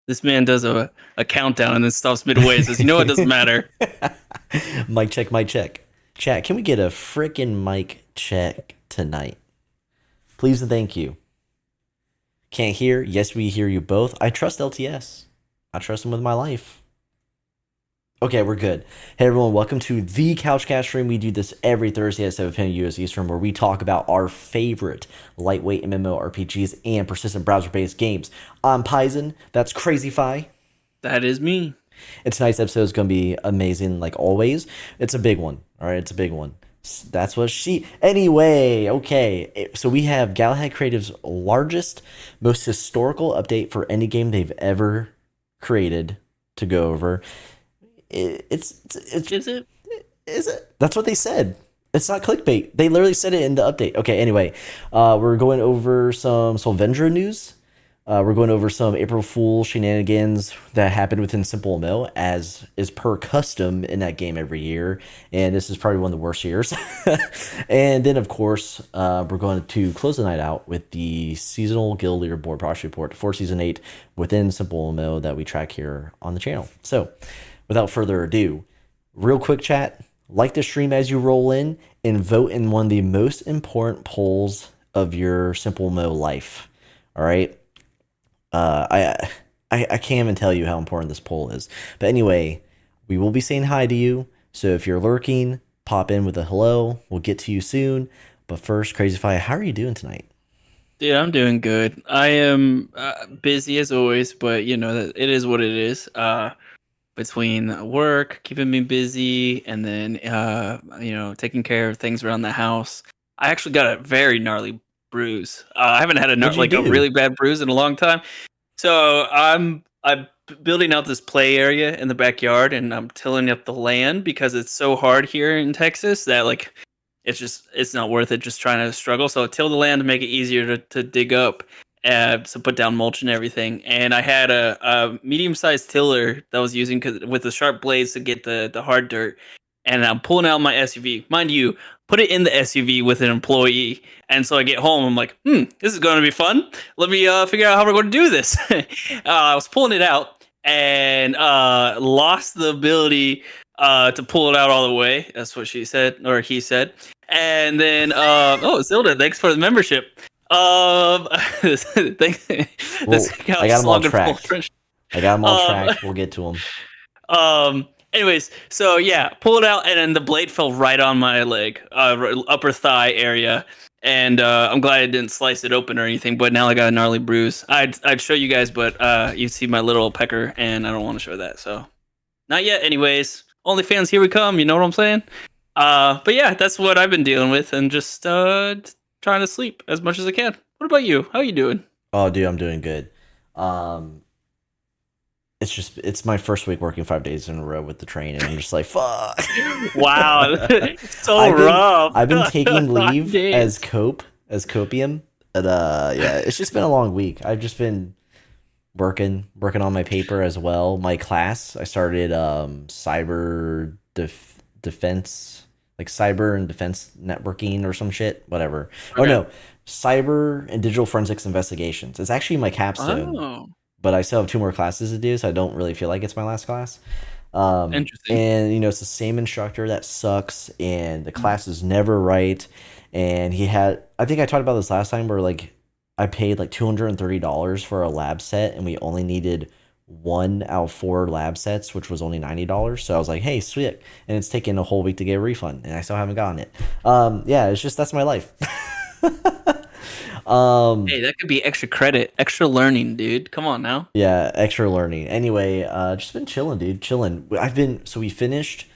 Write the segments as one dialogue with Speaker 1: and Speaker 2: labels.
Speaker 1: This man does a countdown and then stops midway. Says, "You know, it doesn't matter."
Speaker 2: Mic check, mic check. Chat, can we get a freaking mic check tonight? Please and thank you. Can't hear? Yes, we hear you both. I trust LTS. I trust him with my life. Okay, we're good. Hey everyone, welcome to the Couchcast stream. We do this every Thursday at 7 p.m. US Eastern, where we talk about our favorite lightweight MMORPGs and persistent browser-based games. I'm Paisen. That's CrazyFi.
Speaker 1: That is me.
Speaker 2: And tonight's episode is going to be amazing, like always. It's a big one. All right, it's a big one. That's what she... Anyway, okay. So we have Galahad Creative's largest, most historical update for any game they've ever created to go over. Is it? That's what they said. It's not clickbait. They literally said it in the update. Okay, anyway. We're going over some Solvendra news. We're going over some April Fool shenanigans that happened within SimpleMMO, as is per custom in that game every year. And this is probably one of the worst years. And then, of course, we're going to close the night out with the seasonal guild leaderboard progress report for Season 8 within SimpleMMO that we track here on the channel. So, without further ado, real quick chat, like the stream as you roll in, and vote in one of the most important polls of your SimpleMMO life. All right? I can't even tell you how important this poll is. But anyway, we will be saying hi to you. So if you're lurking, pop in with a hello. We'll get to you soon. But first, CrazyFi, how are you doing tonight?
Speaker 1: Dude, I'm doing good. I am busy as always, but you know, it is what it is. Between work, keeping me busy, and then you know, taking care of things around the house. I actually got a very gnarly bruise. I haven't had a really bad bruise in a long time. So I'm building out this play area in the backyard, and I'm tilling up the land because it's so hard here in Texas that like it's not worth it just trying to struggle. So I till the land to make it easier to dig up. So put down mulch and everything, and I had a medium-sized tiller that I was using with the sharp blades to get the hard dirt, and I'm pulling out my SUV. Mind you, put it in the SUV with an employee, and so I get home, I'm like, this is going to be fun. Let me figure out how we're going to do this. I was pulling it out and lost the ability to pull it out all the way. That's what she said, or he said. And then, Zilda, thanks for the membership. Thanks.
Speaker 2: Well, I got them all tracked. We'll get to them.
Speaker 1: Anyways, so yeah, pull it out, and then the blade fell right on my leg, upper thigh area, and I'm glad I didn't slice it open or anything. But now I got a gnarly bruise. I'd show you guys, but you see my little pecker, and I don't want to show that. So not yet. Anyways, OnlyFans, here we come. You know what I'm saying? But yeah, that's what I've been dealing with, and just trying to sleep as much as I can. What about you? How are you doing?
Speaker 2: Oh, dude, I'm doing good. it's my first week working 5 days in a row with the train, and I'm just like, fuck.
Speaker 1: Wow, so
Speaker 2: I've been
Speaker 1: rough.
Speaker 2: I've been taking leave
Speaker 1: Days.
Speaker 2: as copium, and yeah, it's just been a long week. I've just been working on my paper as well. My class, I started defense, like cyber and defense networking or some shit, whatever. Oh
Speaker 1: Okay.
Speaker 2: no, cyber and digital forensics investigations. It's actually my capstone,
Speaker 1: Oh,
Speaker 2: but I still have 2 more classes to do, so I don't really feel like it's my last class.
Speaker 1: interesting.
Speaker 2: And it's the same instructor that sucks, and the class is never right. And I think I talked about this last time, where like I paid like $230 for a lab set, and we only needed 1 out of 4 lab sets, which was only $90. So I was like, hey, sweet. And it's taken a whole week to get a refund, and I still haven't gotten it. Yeah, it's just that's my life.
Speaker 1: Hey, that could be extra credit, extra learning, dude. Come on now.
Speaker 2: Yeah, extra learning. Anyway, just been chilling, dude. Chilling. We finished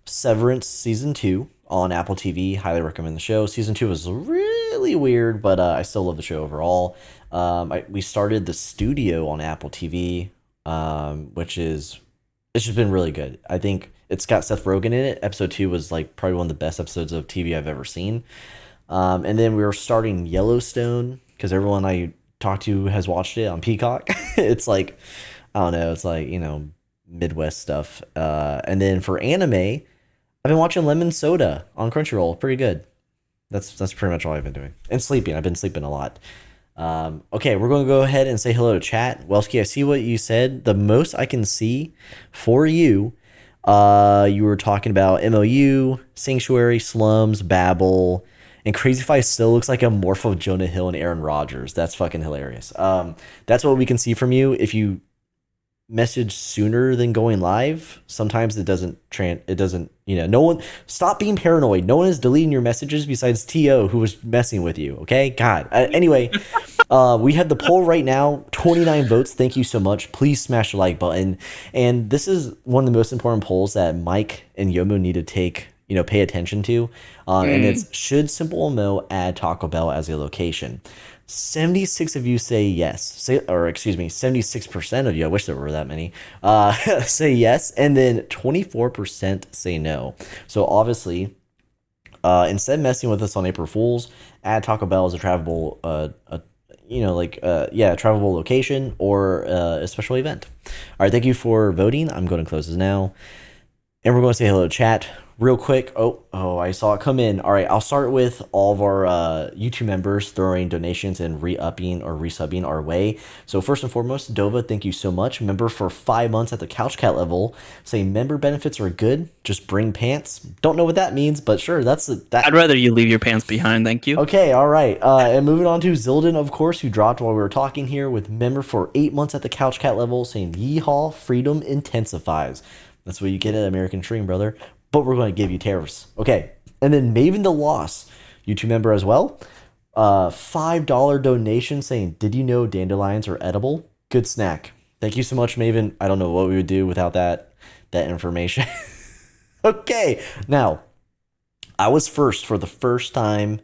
Speaker 2: Severance season 2 on Apple TV. Highly recommend the show. Season 2 was really weird, but I still love the show overall. We started the studio on Apple TV, which is it's just been really good. I think it's got Seth Rogen in it. Episode 2 was like probably one of the best episodes of TV I've ever seen. And then we were starting Yellowstone because everyone I talked to has watched it on Peacock. It's like, I don't know, it's like, Midwest stuff. And then for anime, I've been watching Lemon Soda on Crunchyroll. Pretty good. That's pretty much all I've been doing. And sleeping. I've been sleeping a lot. Okay, we're going to go ahead and say hello to chat. Welsky, I see what you said. The most I can see for you, you were talking about MOU, Sanctuary, Slums, Babel, and CrazyFi still looks like a morph of Jonah Hill and Aaron Rodgers. That's fucking hilarious. That's what we can see from you. If you message sooner than going live, sometimes it doesn't no one, stop being paranoid. No one is deleting your messages besides TO, who was messing with you. Okay, God. Anyway, we have the poll right now, 29 votes. Thank you so much. Please smash the like button. And this is one of the most important polls that Mike and Yomu need to pay attention to. And it's, should SimpleMMO add Taco Bell as a location? 76 of you say yes. 76% of you, I wish there were that many, say yes. And then 24% say no. So obviously, instead of messing with us on April Fools, add Taco Bell as a travelable, travelable location or a special event. All right, thank you for voting. I'm going to close this now. And we're going to say hello to chat real quick. Oh, I saw it come in. All right, I'll start with all of our YouTube members throwing donations and re-upping or resubbing our way. So first and foremost, Dova, thank you so much. Member for 5 months at the Couch Cat level. Saying member benefits are good. Just bring pants. Don't know what that means, but sure, that.
Speaker 1: I'd rather you leave your pants behind. Thank you.
Speaker 2: Okay, all right. And moving on to Zilden, of course, who dropped while we were talking here with member for 8 months at the Couch Cat level, saying yeehaw, freedom intensifies. That's what you get at American Dream, brother. But we're going to give you tariffs. Okay. And then Maven the Loss, YouTube member as well. $5 donation saying, did you know dandelions are edible? Good snack. Thank you so much, Maven. I don't know what we would do without that information. Okay. Now, I was first for the first time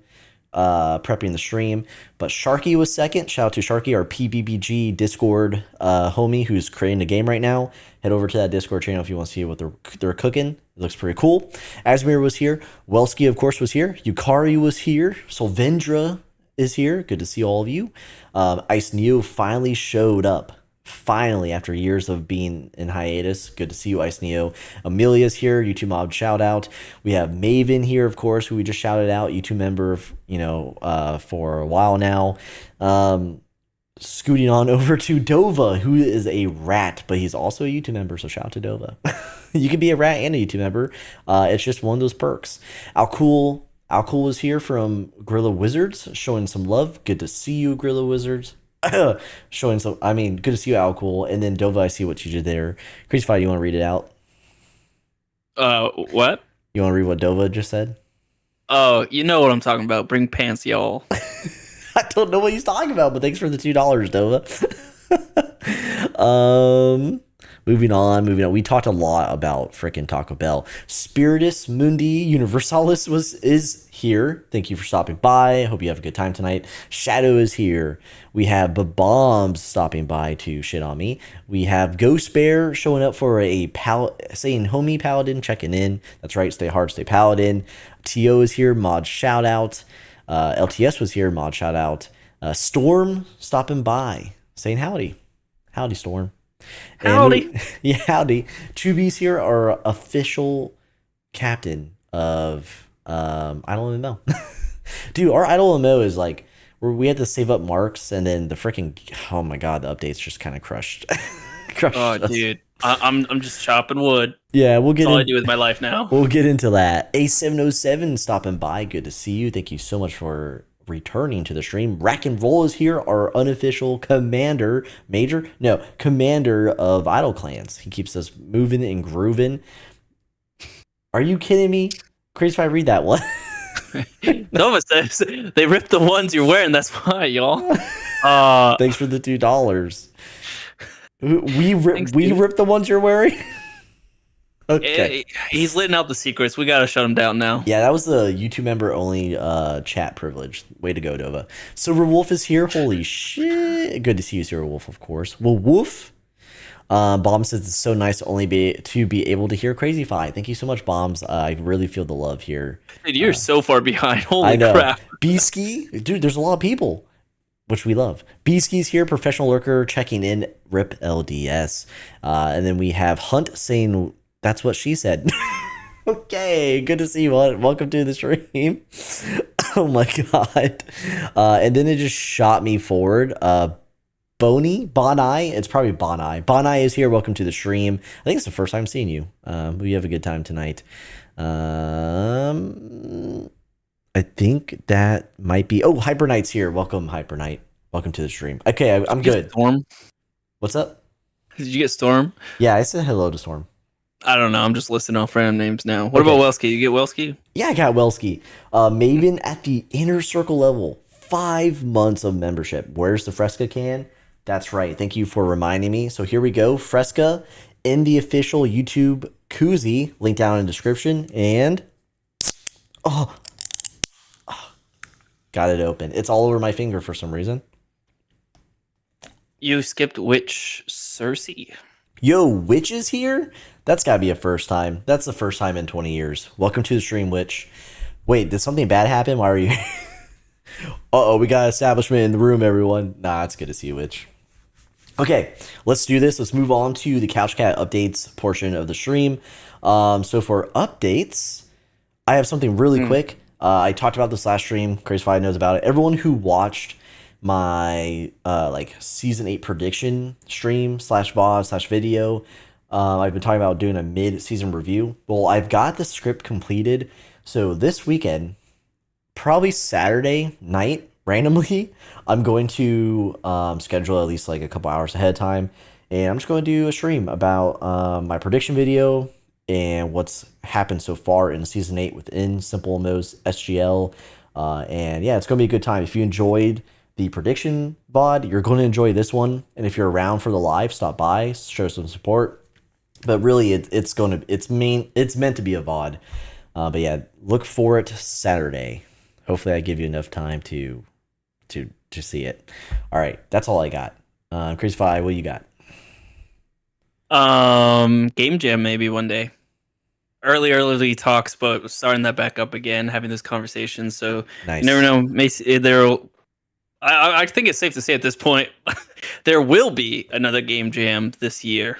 Speaker 2: prepping the stream, but Sharky was second. Shout out to Sharky, our PBBG Discord homie who's creating a game right now. Head over to that Discord channel if you want to see what they're cooking. It looks pretty cool. Asmir was here. Welsky, of course, was here. Yukari was here. Solvendra is here. Good to see all of you. Ice Neo finally showed up. Finally, after years of being in hiatus. Good to see you, Ice Neo. Amelia's here. YouTube mob shout out. We have Maven here, of course, who we just shouted out. YouTube member, for a while now. Scooting on over to Dova, who is a rat, but he's also a YouTube member, so shout out to Dova. You can be a rat and a YouTube member. It's just one of those perks. Alcool is here from Gorilla Wizards, showing some love. Good to see you, Gorilla Wizards. Good to see you, Alcool. And then Dova, I see what you did there. CrazyFi, you want to read it out?
Speaker 1: What?
Speaker 2: You want to read what Dova just said?
Speaker 1: Oh, you know what I'm talking about. Bring pants, y'all.
Speaker 2: I don't know what he's talking about, but thanks for the $2, Dova. Moving on, moving on. We talked a lot about freaking Taco Bell. Spiritus Mundi Universalis is here. Thank you for stopping by. Hope you have a good time tonight. Shadow is here. We have Bombs stopping by to shit on me. We have Ghost Bear showing up for saying homie paladin checking in. That's right. Stay hard, stay paladin. To is here. Mod shout out. LTS was here. Mod shout out. Storm stopping by saying howdy. Howdy, Storm.
Speaker 1: Howdy.
Speaker 2: Yeah, howdy. Chubby's here, our official captain of IdleMMO. Dude, our IdleMMO is like where we had to save up marks, and then the freaking oh my god, the updates just kind of crushed.
Speaker 1: Us. Dude, I'm just chopping wood.
Speaker 2: Yeah, we'll get.
Speaker 1: That's all I do with my life now.
Speaker 2: We'll get into that. A707 stopping by. Good to see you. Thank you so much for returning to the stream. Rack and Roll is here, our unofficial commander of Idle Clans. He keeps us moving and grooving. Are you kidding me? CrazyFi, read that one.
Speaker 1: Nova says they ripped the ones you're wearing. That's why, y'all.
Speaker 2: Thanks for the $2. We ripped the ones you're wearing. Okay.
Speaker 1: He's letting out the secrets. We gotta shut him down now.
Speaker 2: Yeah, that was the YouTube member only chat privilege. Way to go, Nova. Silver Wolf is here. Holy shit. Good to see you, Silver Wolf, of course. Well, Wolf. Bomb says it's so nice to be able to hear CrazyFi. Thank you so much, Bombs. I really feel the love here.
Speaker 1: Dude, you're so far behind. Holy crap.
Speaker 2: B-Ski. Dude, there's a lot of people, which we love. B-Ski's here. Professional Lurker checking in. RIP LDS. And then we have Hunt saying... That's what she said. Okay, good to see you. Welcome to the stream. Oh my god. And then it just shot me forward. Bonai, it's probably Bonai. Bonai is here. Welcome to the stream. I think it's the first time seeing you. We have a good time tonight. I think that might be. Oh, Hyper Knight's here. Welcome, Hyper Knight. Welcome to the stream. Okay, I'm good.
Speaker 1: Storm.
Speaker 2: What's up?
Speaker 1: Did you get Storm?
Speaker 2: Yeah, I said hello to Storm.
Speaker 1: I don't know. I'm just listing off random names now. What about Welsky? You get Welsky?
Speaker 2: Yeah, I got Welsky. Maven at the inner circle level. 5 months of membership. Where's the Fresca can? That's right. Thank you for reminding me. So here we go. Fresca in the official YouTube koozie. Link down in the description. And... got it open. It's all over my finger for some reason.
Speaker 1: You skipped which Cersei?
Speaker 2: Yo, Witch is here? That's gotta be a first time. That's the first time in 20 years. Welcome to the stream, Witch. Wait, did something bad happen? Why are you here? Uh-oh, we got establishment in the room, everyone. Nah, it's good to see you, Witch. Okay, let's do this. Let's move on to the Couch Cat updates portion of the stream. So for updates, I have something really quick. I talked about this last stream. CrazyFi knows about it. Everyone who watched my season 8 prediction stream /VOD /video. I've been talking about doing a mid-season review. Well, I've got the script completed. So this weekend, probably Saturday night, randomly, I'm going to schedule at least like a couple hours ahead of time. And I'm just going to do a stream about my prediction video and what's happened so far in season 8 within SimpleMMO's SGL. And yeah, it's going to be a good time. If you enjoyed the prediction VOD, you're going to enjoy this one. And if you're around for the live, stop by, show some support. But really, it's meant to be a VOD. But yeah, look for it Saturday. Hopefully, I give you enough time to see it. All right, that's all I got. CrazyFi, what do you got?
Speaker 1: Game Jam maybe one day. Early talks, but starting that back up again, having this conversation. So
Speaker 2: nice.
Speaker 1: You never know. I think it's safe to say at this point there will be another Game Jam this year.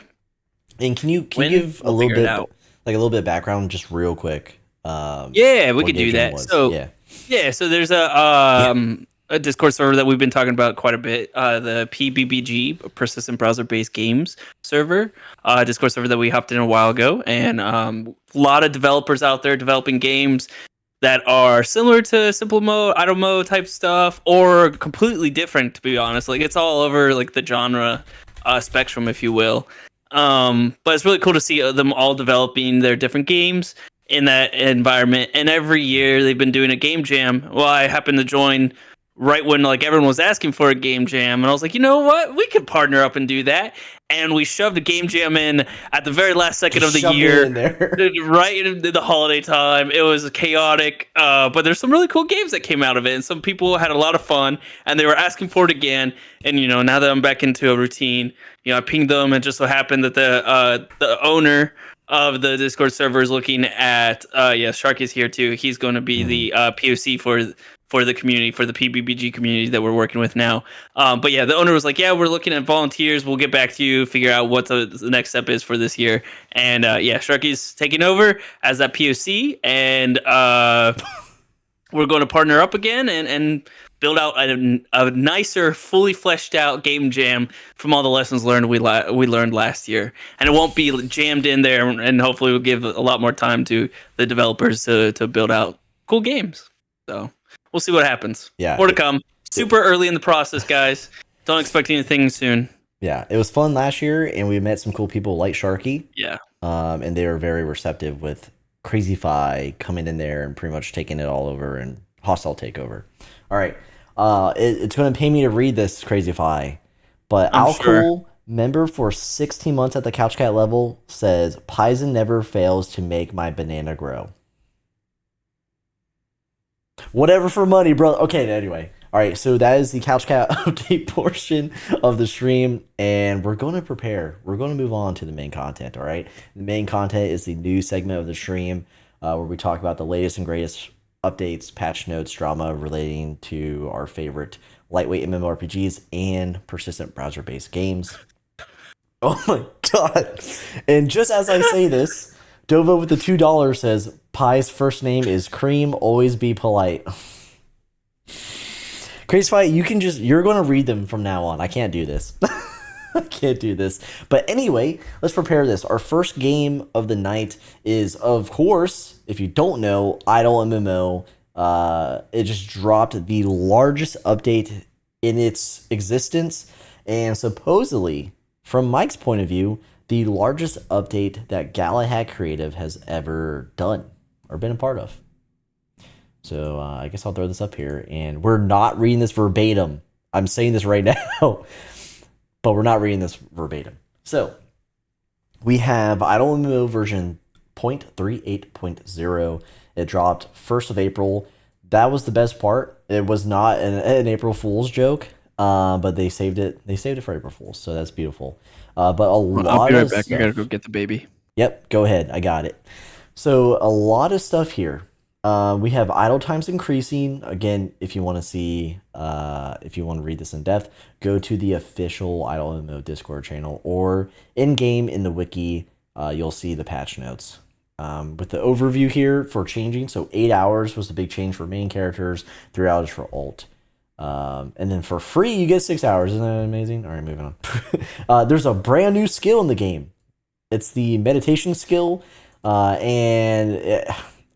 Speaker 2: And can you give a little bit of background, just real quick?
Speaker 1: Yeah, we could do that. So so there's a Discord server that we've been talking about quite a bit. The PBBG, Persistent Browser-Based Games server, Discord server that we hopped in a while ago, and a lot of developers out there developing games that are similar to SimpleMMO, IdleMMO type stuff, or completely different. To be honest, like it's all over like the genre spectrum, if you will. But it's really cool to see them all developing their different games in that environment. And every year they've been doing a game jam. Well, I happen to join right when like everyone was asking for a game jam, and I was like, you know what, we could partner up and do that. And we shoved a game jam in at the very last second
Speaker 2: Just
Speaker 1: of the
Speaker 2: shoved it
Speaker 1: year,
Speaker 2: in there.
Speaker 1: right in the holiday time. It was chaotic, but there's some really cool games that came out of it, and some people had a lot of fun, and they were asking for it again. And now that I'm back into a routine, I pinged them, and just so happened that the owner of the Discord server is looking at yeah, Shark is here too. He's going to be the POC for the community, for the PBBG community that we're working with now. But yeah, the owner was like, yeah, we're looking at volunteers. We'll get back to you, figure out what the next step is for this year. And yeah, Sharky's taking over as that POC, and we're going to partner up again and build out a nicer, fully fleshed out game jam from all the lessons learned we learned last year. And it won't be jammed in there, and hopefully we'll give a lot more time to the developers to build out cool games. So we'll see what happens.
Speaker 2: Yeah.
Speaker 1: More to come. Super early in the process, guys. Don't expect anything soon.
Speaker 2: Yeah, it was fun last year, and we met some cool people like Sharky.
Speaker 1: Yeah.
Speaker 2: And they were very receptive with CrazyFi coming in there and pretty much taking it all over and hostile takeover. All right. It's going to pay me to read this CrazyFi, but Alcool, member for 16 months at the Couch Cat level, says, Paisen never fails to make my banana grow. Whatever for money, bro. Okay, anyway. All right, so that is the Couch Cat update portion of the stream, and we're going to prepare. We're going to move on to the main content, all right? The main content is the news segment of the stream where we talk about the latest and greatest updates, patch notes, drama relating to our favorite lightweight MMORPGs and persistent browser-based games. Oh my god. And just as I say this, Dova with the $2 says, Pie's first name is Cream, always be polite. CrazyFi, you're going to read them from now on. I can't do this. I can't do this. But anyway, let's prepare this. Our first game of the night is, of course, if you don't know, IdleMMO. It just dropped the largest update in its existence. And supposedly, from Mike's point of view, the largest update that Galahad Creative has ever done or been a part of. So I guess I'll throw this up here. And we're not reading this verbatim. I'm saying this right now. But we're not reading this verbatim. So we have IdleMMO version 0.38.0. It dropped 1st of April. That was the best part. It was not an April Fool's joke, but they saved it. They saved it for April Fool's, so that's beautiful. But
Speaker 1: I'll be right back. I gotta go get the baby.
Speaker 2: Yep, go ahead. I got it. So a lot of stuff here. We have idle times increasing. Again, if you want to see, if you want to read this in depth, go to the official IdleMMO Discord channel or in-game in the wiki. You'll see the patch notes. With the overview here for changing, so 8 hours was the big change for main characters, 3 hours for alt. And then for free, you get 6 hours. Isn't that amazing? All right, moving on. There's a brand new skill in the game. It's the meditation skill,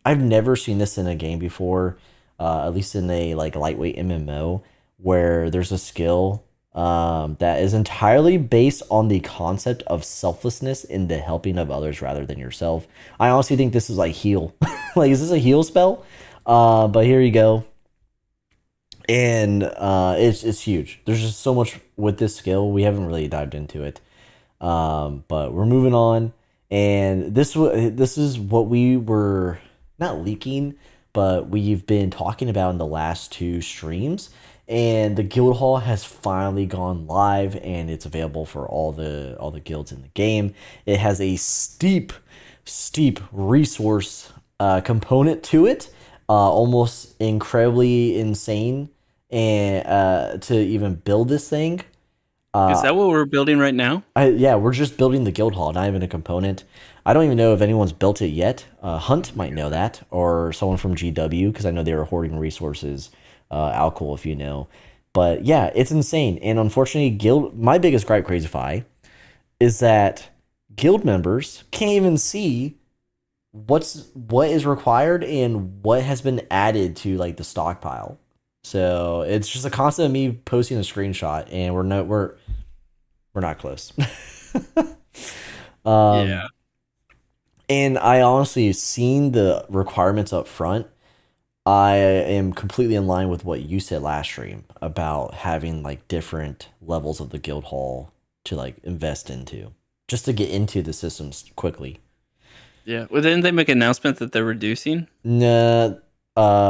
Speaker 2: I've never seen this in a game before, at least in a lightweight MMO, where there's a skill that is entirely based on the concept of selflessness in the helping of others rather than yourself. I honestly think this is like heal. Is this a heal spell? But here you go. And it's huge. There's just so much with this skill. We haven't really dived into it. But we're moving on. And this is what we were not leaking, but we've been talking about in the last 2 streams. And the guild hall has finally gone live, and it's available for all the guilds in the game. It has a steep resource component to it, almost incredibly insane, and to even build this thing.
Speaker 1: Is that what we're building right now?
Speaker 2: Yeah, we're just building the guild hall, not even a component. I don't even know if anyone's built it yet. Hunt might know that, or someone from GW, because I know they were hoarding resources. Alcohol, if you know. But yeah, it's insane. And unfortunately, my biggest gripe, CrazyFi, is that guild members can't even see what is required and what has been added to the stockpile. So it's just a constant of me posting a screenshot, and we're not close.
Speaker 1: Yeah.
Speaker 2: And I honestly seen the requirements up front. I am completely in line with what you said last stream about having like different levels of the guild hall to like invest into, just to get into the systems quickly.
Speaker 1: Yeah. Well, didn't they make an announcement that they're reducing?
Speaker 2: Nah,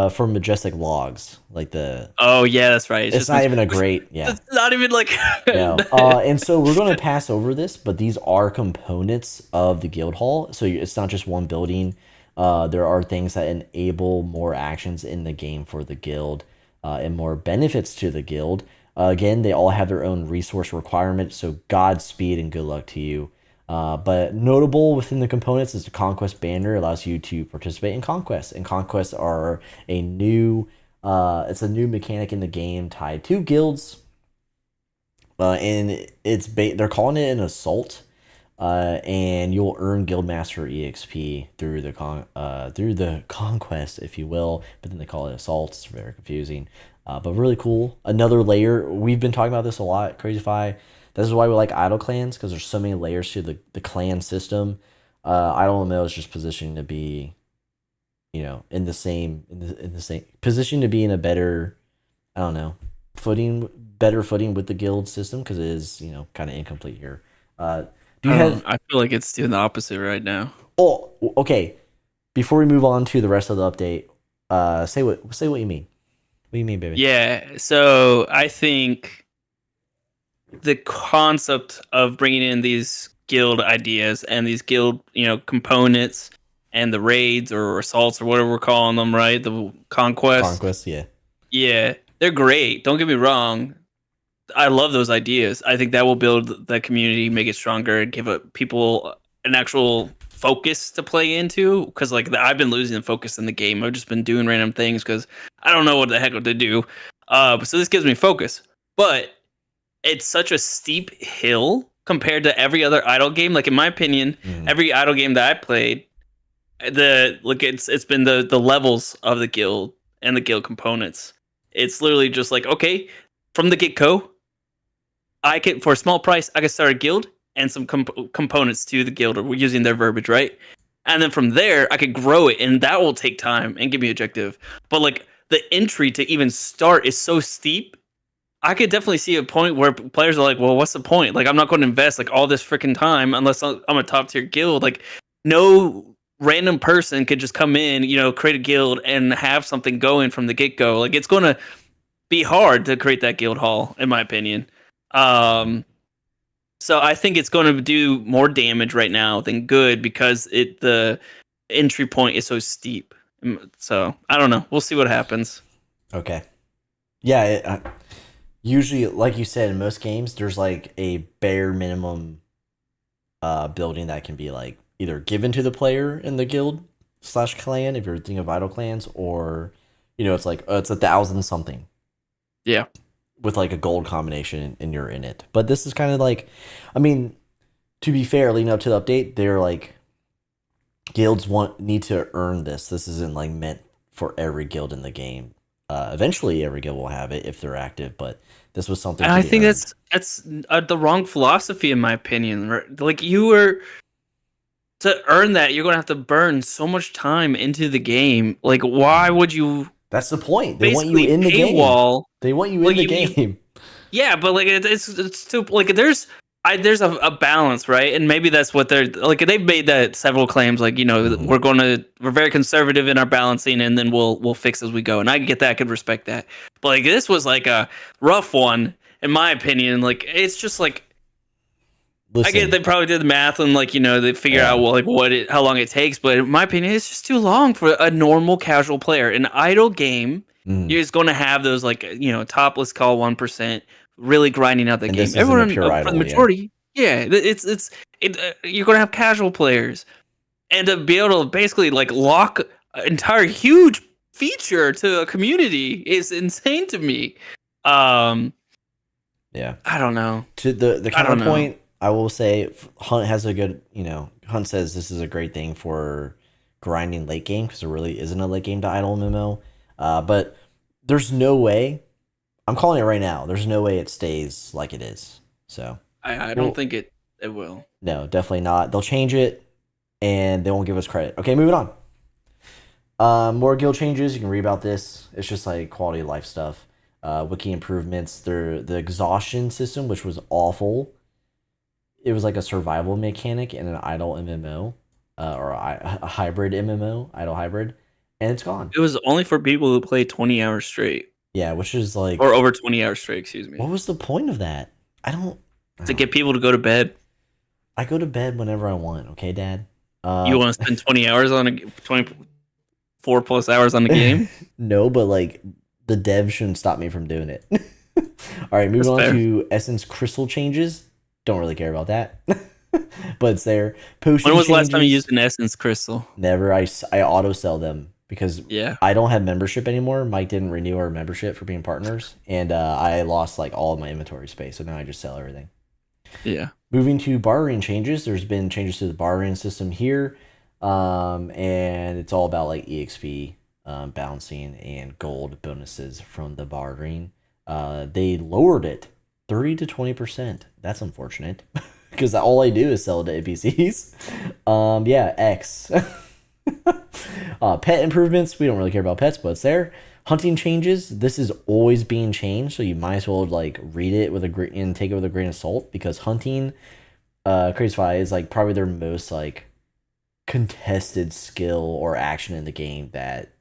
Speaker 2: for majestic logs, like the
Speaker 1: Oh yeah, that's right. It's
Speaker 2: it's
Speaker 1: just
Speaker 2: not even a great, yeah.
Speaker 1: it's not even like
Speaker 2: No. And so we're going to pass over this, but these are components of the guild hall. So it's not just one building. There are things that enable more actions in the game for the guild, and more benefits to the guild. Again, they all have their own resource requirements. So Godspeed and good luck to you. But notable within the components is the conquest banner allows you to participate in conquests, and conquests are a new, it's a new mechanic in the game tied to guilds, and they're calling it an assault, and you'll earn Guildmaster EXP through the conquest, if you will. But then they call it assault. It's very confusing, but really cool. Another layer. We've been talking about this a lot. CrazyFi. This is why we like idle clans, because there's so many layers to the clan system. IdleMMO is just positioning to be, in the same position to be in a better, I don't know, better footing with the guild system, because it is, kind of incomplete here. Do you have?
Speaker 1: I feel like it's doing the opposite right now.
Speaker 2: Oh, okay. Before we move on to the rest of the update, say what you mean. What do you mean, baby?
Speaker 1: Yeah. So I think the concept of bringing in these guild ideas and these guild, components and the raids or assaults or whatever we're calling them, right? The conquest.
Speaker 2: Conquest, yeah.
Speaker 1: Yeah, they're great. Don't get me wrong. I love those ideas. I think that will build the community, make it stronger, and give people an actual focus to play into. Because I've been losing the focus in the game. I've just been doing random things because I don't know what the heck to do. So this gives me focus, but it's such a steep hill compared to every other idle game. Like in my opinion, every idle game that I played, it's been the levels of the guild and the guild components. It's literally just like, okay, from the get-go, I can, for a small price, I can start a guild and some components to the guild, or we're using their verbiage, right? And then from there, I could grow it, and that will take time and give me objective. But the entry to even start is so steep. I could definitely see a point where players are like, well, what's the point? I'm not going to invest all this freaking time unless I'm a top tier guild. No random person could just come in, create a guild and have something going from the get go. It's going to be hard to create that guild hall, in my opinion. So I think it's going to do more damage right now than good because the entry point is so steep. So I don't know. We'll see what happens.
Speaker 2: Okay. Yeah. Usually, like you said, in most games, there's a bare minimum building that can be either given to the player in the guild / clan, if you're thinking of idle clans, or it's it's 1,000 something.
Speaker 1: Yeah.
Speaker 2: With a gold combination and you're in it. But this is kind of I mean, to be fair, leading up to the update, they're guilds need to earn this. This isn't meant for every guild in the game. Eventually, every guild will have it if they're active, but this was something.
Speaker 1: I think that's the wrong philosophy, in my opinion. You were to earn that, you're gonna have to burn so much time into the game. Why would you?
Speaker 2: That's the point. They want you in the game. They want you in the game.
Speaker 1: Yeah, but it's too there's a balance, right? And maybe that's what they're they've made that several claims, we're very conservative in our balancing, and then we'll fix as we go. And I get that, I could respect that. But this was a rough one, in my opinion. It's just Listen, I get they probably did the math and they figure out how long it takes, but in my opinion, it's just too long for a normal casual player. An idle game, you're just going to have those top, let's call 1%, really grinding out the game. Everyone for the majority, you're going to have casual players, and to be able to basically lock an entire huge feature to a community is insane to me. I don't know.
Speaker 2: To the counterpoint, I will say Hunt has a good, Hunt says this is a great thing for grinding late game, because there really isn't a late game to IdleMMO. But there's no way, I'm calling it right now, there's no way it stays like it is. So
Speaker 1: I don't think it will.
Speaker 2: No, definitely not. They'll change it and they won't give us credit. Okay, moving on. More guild changes. You can read about this. It's just like quality of life stuff. Wiki improvements. The exhaustion system, which was awful. It was like a survival mechanic in an idle MMO, or a hybrid MMO, idle hybrid, and it's gone.
Speaker 1: It was only for people who play 20 hours straight,
Speaker 2: Yeah, which is
Speaker 1: or
Speaker 2: like,
Speaker 1: over 20 hours straight. Excuse me.
Speaker 2: what was the point of that? I don't.
Speaker 1: To get people to go to bed.
Speaker 2: I go to bed whenever I want. Okay, Dad.
Speaker 1: You want to spend 20 hours on a 24 plus hours on the game?
Speaker 2: No, but like the dev shouldn't stop me from doing it. All right, moving on to Essence Crystal changes. Don't really care about that, but it's there. Potion.
Speaker 1: When was the last
Speaker 2: changes.
Speaker 1: time you used an Essence Crystal?
Speaker 2: Never. I auto sell them because
Speaker 1: Yeah.
Speaker 2: I don't have membership anymore. Mike didn't renew our membership for being partners, and I lost like all of my inventory space. So now I just sell everything.
Speaker 1: Yeah.
Speaker 2: Moving to bartering changes, there's been changes to the bartering system here, and it's all about like EXP bouncing and gold bonuses from the bartering. They lowered it 30 to 20%. That's unfortunate because all I do is sell to NPCs. Yeah, X. Pet improvements. We don't really care about pets, but it's there. Hunting changes. This is always being changed, so you might as well like read it with and take it with a grain of salt because hunting, CrazyFi is like probably their most like contested skill or action in the game that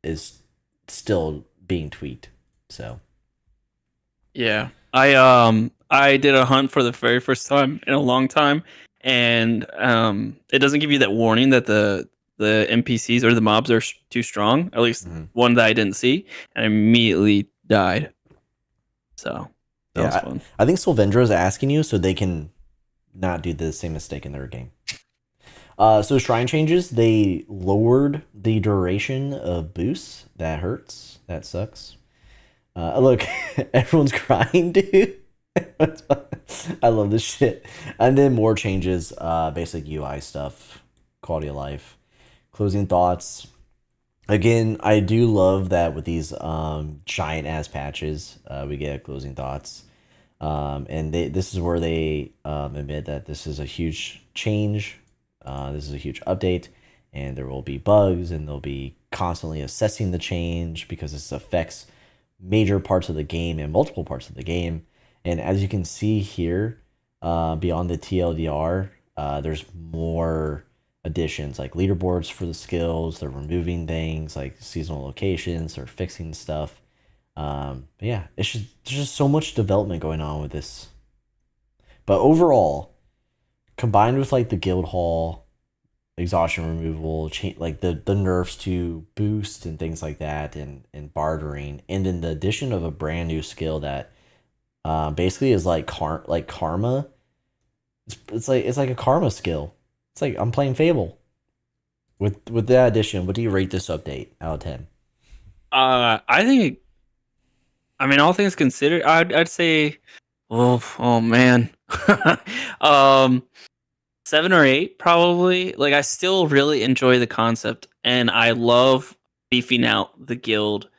Speaker 2: is still being tweaked. So
Speaker 1: Yeah. I did a hunt for the very first time in a long time, and it doesn't give you that warning that the NPCs or the mobs are too strong. At least one that I didn't see, and I immediately died. So that was fun.
Speaker 2: I think Solvendra is asking you so they can not do the same mistake in their game. So shrine changes, they lowered the duration of boosts. That hurts. That sucks. Look, everyone's crying, dude. I love this shit. And then more changes, basic UI stuff, quality of life, closing thoughts. Again, I do love that with these giant ass patches, we get closing thoughts. And this is where they admit that this is a huge change. This is a huge update, and there will be bugs, and they'll be constantly assessing the change because this affects major parts of the game and multiple parts of the game. And as you can see here, beyond the TLDR, there's more additions like leaderboards for the skills. They're removing things like seasonal locations. They're fixing stuff. But yeah, there's just so much development going on with this. But overall, combined with like the guild hall, exhaustion removal, like the nerfs to boost and things like that, and bartering, and then the addition of a brand new skill that basically is like karma. It's like a karma skill. It's like I'm playing Fable. With that addition, what do you rate this update out of 10?
Speaker 1: I think. I mean, all things considered, I'd say, oh man, 7 or 8 probably. Like, I still really enjoy the concept, and I love beefing out the guild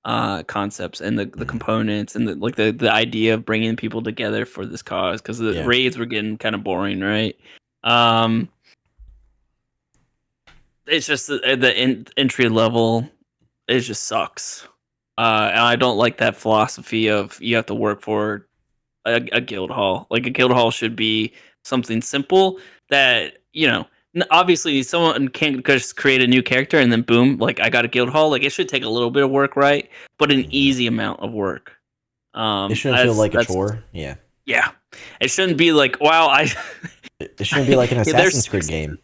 Speaker 1: concepts and the components and the idea of bringing people together for this cause, because the raids were getting kind of boring, right? It's just the entry level, it just sucks. And I don't like that philosophy of you have to work for a guild hall. Like, a guild hall should be something simple that, obviously someone can't just create a new character and then boom, like, I got a guild hall. Like, it should take a little bit of work, right? But an easy amount of work.
Speaker 2: It shouldn't feel like a chore. Yeah.
Speaker 1: Yeah. It shouldn't be like, wow,
Speaker 2: It shouldn't be like an Assassin's Creed game.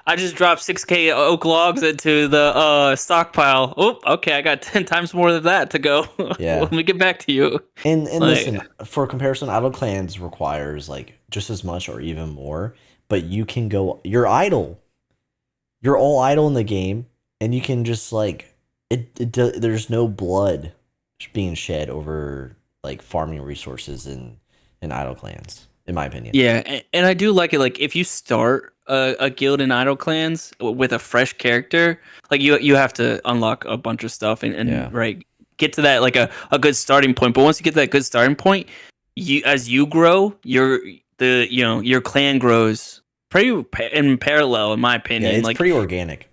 Speaker 1: I just dropped 6K oak logs into the stockpile. Oh, okay, I got 10 times more of that to go.
Speaker 2: Yeah.
Speaker 1: Let me get back to you.
Speaker 2: And listen, for comparison, Idle Clans requires like just as much or even more, but you can go, you're idle. You're all idle in the game, and you can just like, there's no blood being shed over like farming resources in Idle Clans, in my opinion.
Speaker 1: Yeah, and I do like it. Like, if you start a guild in Idle Clans with a fresh character, like you have to unlock a bunch of stuff and right, get to that like a good starting point. But once you get to that good starting point, as you grow, your clan grows pretty in parallel, in my opinion.
Speaker 2: Yeah, it's
Speaker 1: like,
Speaker 2: pretty organic.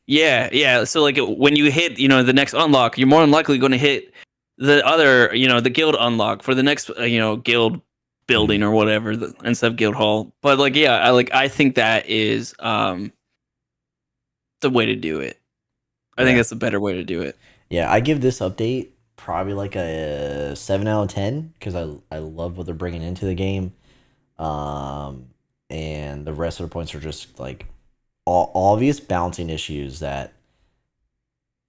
Speaker 1: Yeah. So like when you hit, the next unlock, you're more than likely going to hit the other, the guild unlock for the next, guild
Speaker 2: Mhm.
Speaker 1: building or whatever instead of guild hall. But like, yeah, I think that is the way to do it. I think
Speaker 2: Yeah.
Speaker 1: that's a better way to do it.
Speaker 2: Yeah, I give this update probably like a 7 out of 10 because I love what they're bringing into the game. Um, and the rest of the points are just like obvious bouncing issues that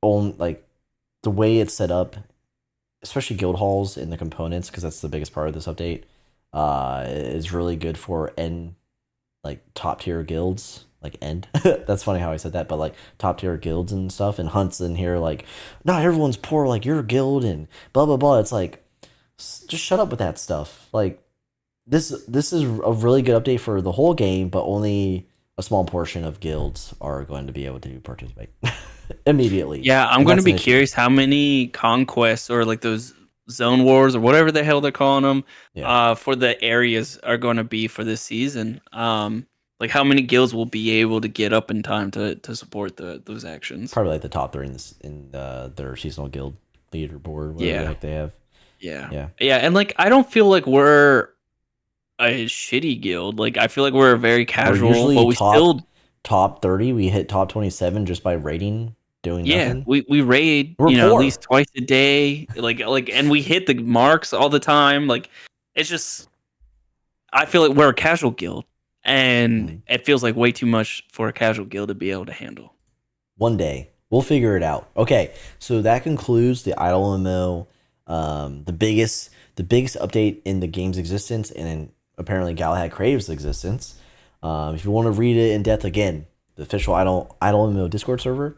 Speaker 2: on like the way it's set up, especially guild halls and the components, because that's the biggest part of this update. Is really good for end like top tier guilds. Like end. That's funny how I said that, but like top tier guilds and stuff and hunts in here. Like, not everyone's poor like your guild and blah blah blah. It's like, just shut up with that stuff. Like, this is a really good update for the whole game, but only a small portion of guilds are going to be able to participate immediately,
Speaker 1: Yeah, I'm
Speaker 2: and
Speaker 1: going to
Speaker 2: that's an
Speaker 1: be
Speaker 2: issue.
Speaker 1: curious how many conquests or like those zone wars or whatever the hell they're calling them
Speaker 2: Yeah,
Speaker 1: for the areas are going to be for this season. Like how many guilds will be able to get up in time to support those actions.
Speaker 2: probably like the top three in this in their seasonal guild leaderboard, whatever the
Speaker 1: Yeah.
Speaker 2: heck they have.
Speaker 1: Yeah.
Speaker 2: Yeah,
Speaker 1: Yeah, and like I don't feel like we're a shitty guild. Like I feel like we're very
Speaker 2: we're
Speaker 1: casual, but
Speaker 2: usually
Speaker 1: we still
Speaker 2: top 30. We hit top 27 just by rating, doing
Speaker 1: yeah,
Speaker 2: nothing.
Speaker 1: we raid,
Speaker 2: We're
Speaker 1: at
Speaker 2: poor.
Speaker 1: least twice a day. Like and we hit the marks all the time. Like it's just I feel like we're a casual guild and
Speaker 2: Mhm.
Speaker 1: it feels like way too much for a casual guild to be able to handle.
Speaker 2: One day we'll figure it out. Okay, so that concludes the IdleMMO, the biggest update in the game's existence, and in apparently Galahad Creative's existence. If you want to read it in depth again, the official IdleMMO Discord server.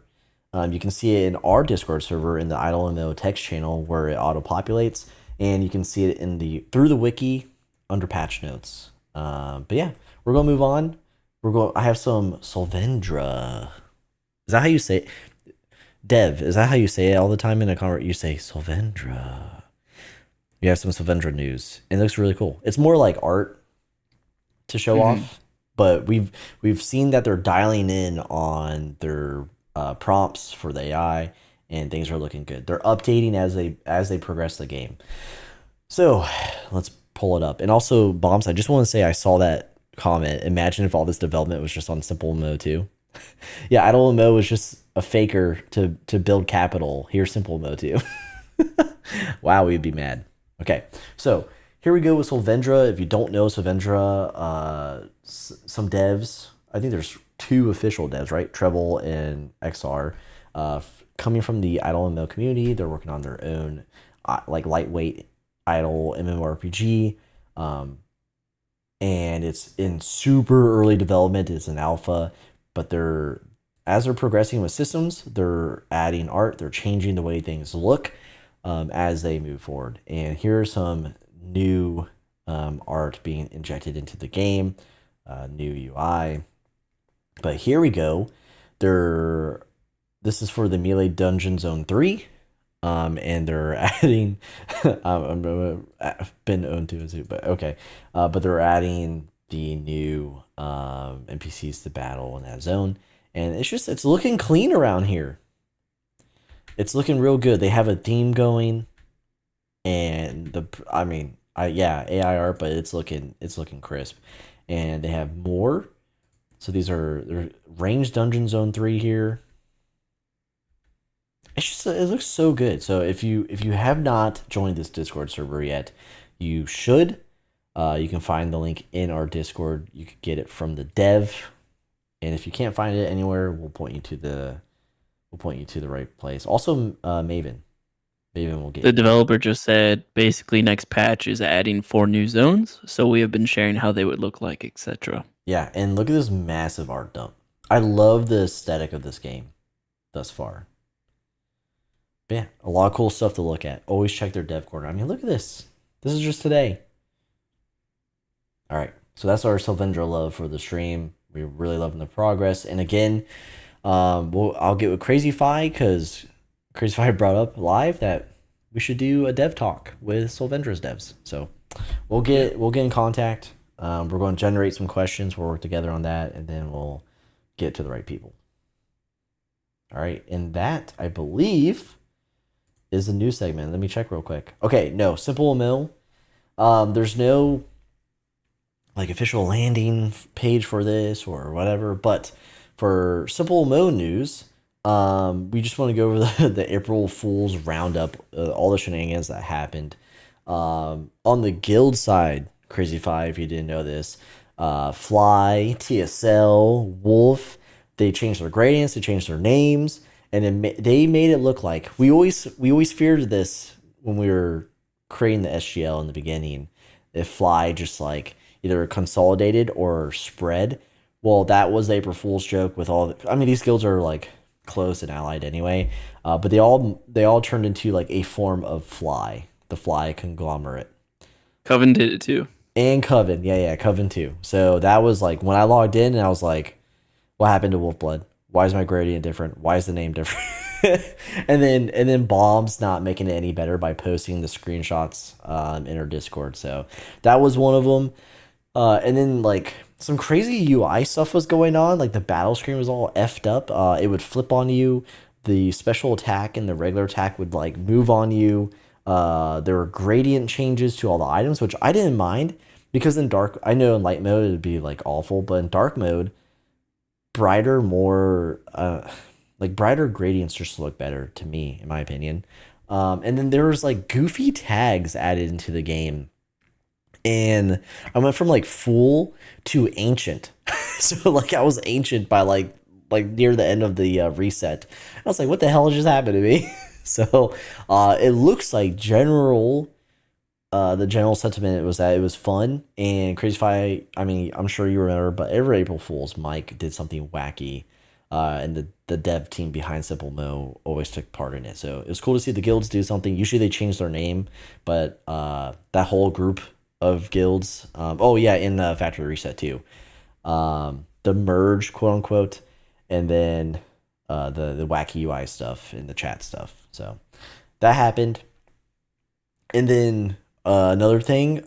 Speaker 2: You can see it in our Discord server in the IdleMMO text channel where it auto populates, and you can see it in the through the wiki under patch notes. But yeah, we're gonna move on. We're going. I have some Solvendra. Is that how you say it? Dev, is that how you say it all the time in a conversation? You say Solvendra. You have some Solvendra news. It looks really cool. It's more like art to show
Speaker 1: Mhm.
Speaker 2: off, but we've seen that they're dialing in on their prompts for the AI, and things are looking good. They're updating as they progress the game. So let's pull it up. And also, Bombs, I just want to say I saw that comment. Imagine if all this development was just on SimpleMMO too. Yeah, IdleMMO was just a faker to build capital. Here's SimpleMMO too. Wow, we'd be mad. Okay, so here we go with Solvendra. If you don't know Solvendra, some devs, I think there's two official devs, right? Treble and XR, coming from the IdleMMO community. They're working on their own, like lightweight Idle MMORPG. And it's in super early development. It's an alpha, but as they're progressing with systems, they're adding art, they're changing the way things look as they move forward. And here's some new art being injected into the game, new UI. But here we go. This is for the Melee Dungeon Zone 3. And they're adding, I've been owned to a zoo, but okay. But they're adding the new NPCs to battle in that zone, and it's looking clean around here. It's looking real good. They have a theme going, and yeah, AI art, but it's looking crisp, and they have more. So they're ranged dungeon zone 3 here. It looks so good. So if you have not joined this Discord server yet, you should. You can find the link in our Discord. You could get it from the dev, and if you can't find it anywhere, we'll point you to the right place. Also, Maven will get
Speaker 1: The
Speaker 2: you there.
Speaker 1: developer just said basically next patch is adding 4 new zones, so we have been sharing how they would look like, etc.
Speaker 2: Yeah, and look at this massive art dump. I love the aesthetic of this game thus far. But yeah, a lot of cool stuff to look at. Always check their dev corner. I mean, look at this. This is just today. All right, so that's our Solvendra love for the stream. We're really loving the progress. And again, I'll get with CrazyFi because CrazyFi brought up live that we should do a dev talk with Solvendra's devs. So we'll
Speaker 1: Yeah.
Speaker 2: get in contact. We're going to generate some questions. We'll work together on that, and then we'll get to the right people. All right, and that I believe is a new segment. Let me check real quick. Okay, no, SimpleMMO. There's no like official landing page for this or whatever, but for SimpleMMO news, we just want to go over the April Fool's roundup, all the shenanigans that happened. On the guild side, CrazyFi, if you didn't know this, Fly, TSL, Wolf, they changed their gradients, they changed their names, and they made it look like we always feared this when we were creating the SGL in the beginning. If Fly just like either consolidated or spread, well, that was the April Fool's joke with all. I mean, these guilds are like close and allied anyway, but they all turned into like a form of Fly, the Fly conglomerate.
Speaker 1: Coven did it too.
Speaker 2: And Coven, yeah, Coven too. So that was like when I logged in and I was like, what happened to Wolfblood? Why is my gradient different? Why is the name different? and then Bomb's not making it any better by posting the screenshots in our Discord. So that was one of them. And then like some crazy UI stuff was going on. Like the battle screen was all effed up. It would flip on you. The special attack and the regular attack would like move on you. There were gradient changes to all the items, which I didn't mind because in dark, I know in light mode it'd be like awful, but in dark mode, brighter, more like brighter gradients just look better to me, in my opinion. And then there was like goofy tags added into the game, and I went from like full to ancient. So like I was ancient by like near the end of the reset. I was like, what the hell just happened to me? So it looks like the general sentiment was that it was fun and CrazyFi. I mean, I'm sure you remember, but every April Fool's, Mike did something wacky, and the dev team behind SimpleMO always took part in it. So it was cool to see the guilds do something. Usually they change their name, but that whole group of guilds, oh yeah, in the factory reset too, the merge, quote unquote, and then the wacky UI stuff and the chat stuff. So that happened. And then another thing,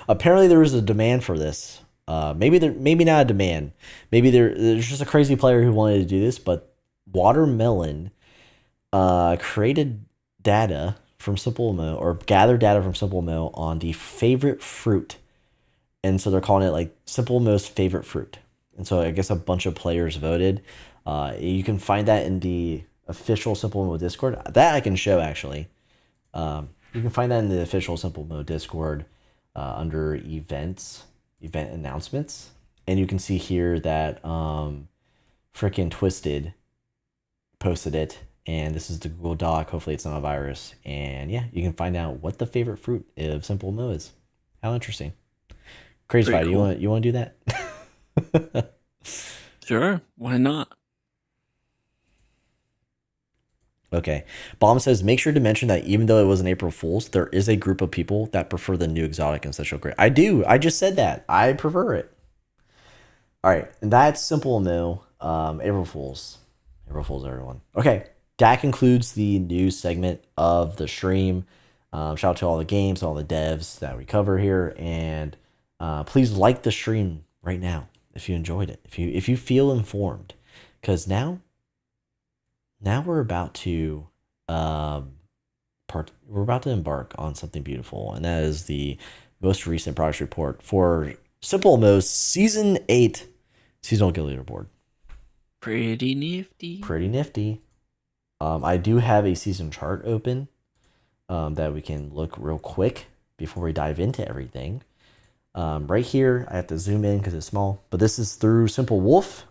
Speaker 2: apparently there was a demand for this. Maybe not a demand. Maybe there's just a crazy player who wanted to do this. But Watermelon created data from SimpleMO or gathered data from SimpleMO on the favorite fruit, and so they're calling it like SimpleMO's favorite fruit. And so I guess a bunch of players voted. You can find that in the official SimpleMO Discord. That I can show actually. You can find that in the official SimpleMO Discord under events, event announcements. And you can see here that freaking Twisted posted it. And this is the Google Doc. Hopefully it's not a virus. And yeah, you can find out what the favorite fruit of SimpleMO is. How interesting. CrazyFi, cool. you want to do that?
Speaker 1: Sure, why not?
Speaker 2: Okay. Bomb says, make sure to mention that even though it was an April Fool's, there is a group of people that prefer the new exotic and special grade. I do. I just said that. I prefer it. All right. And that's SimpleMO. April Fool's. April Fool's, everyone. Okay. That concludes the news segment of the stream. Shout out to all the games, all the devs that we cover here. And please like the stream right now if you enjoyed it. If you feel informed. Because now we're about to embark on something beautiful, and that is the most recent progress report for SimpleMO's Season 8 Seasonal Guild Leaderboard.
Speaker 1: Pretty nifty.
Speaker 2: I do have a season chart open that we can look real quick before we dive into everything. Right here, I have to zoom in because it's small, but this is through Simple Wolf.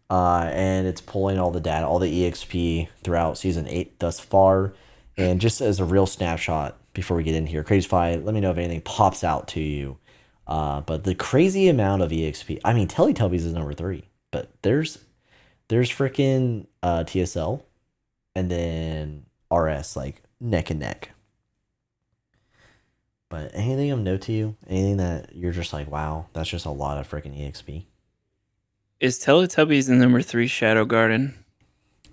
Speaker 2: And it's pulling all the data, all the EXP throughout Season 8 thus far. And just as a real snapshot before we get in here, CrazyFi, let me know if anything pops out to you. But the crazy amount of EXP, I mean, Teletubbies is number 3, but there's freaking TSL and then RS, like neck and neck. But anything of note to you? Anything that you're just like, wow, that's just a lot of freaking EXP?
Speaker 1: Is Teletubbies in number 3 Shadow Garden?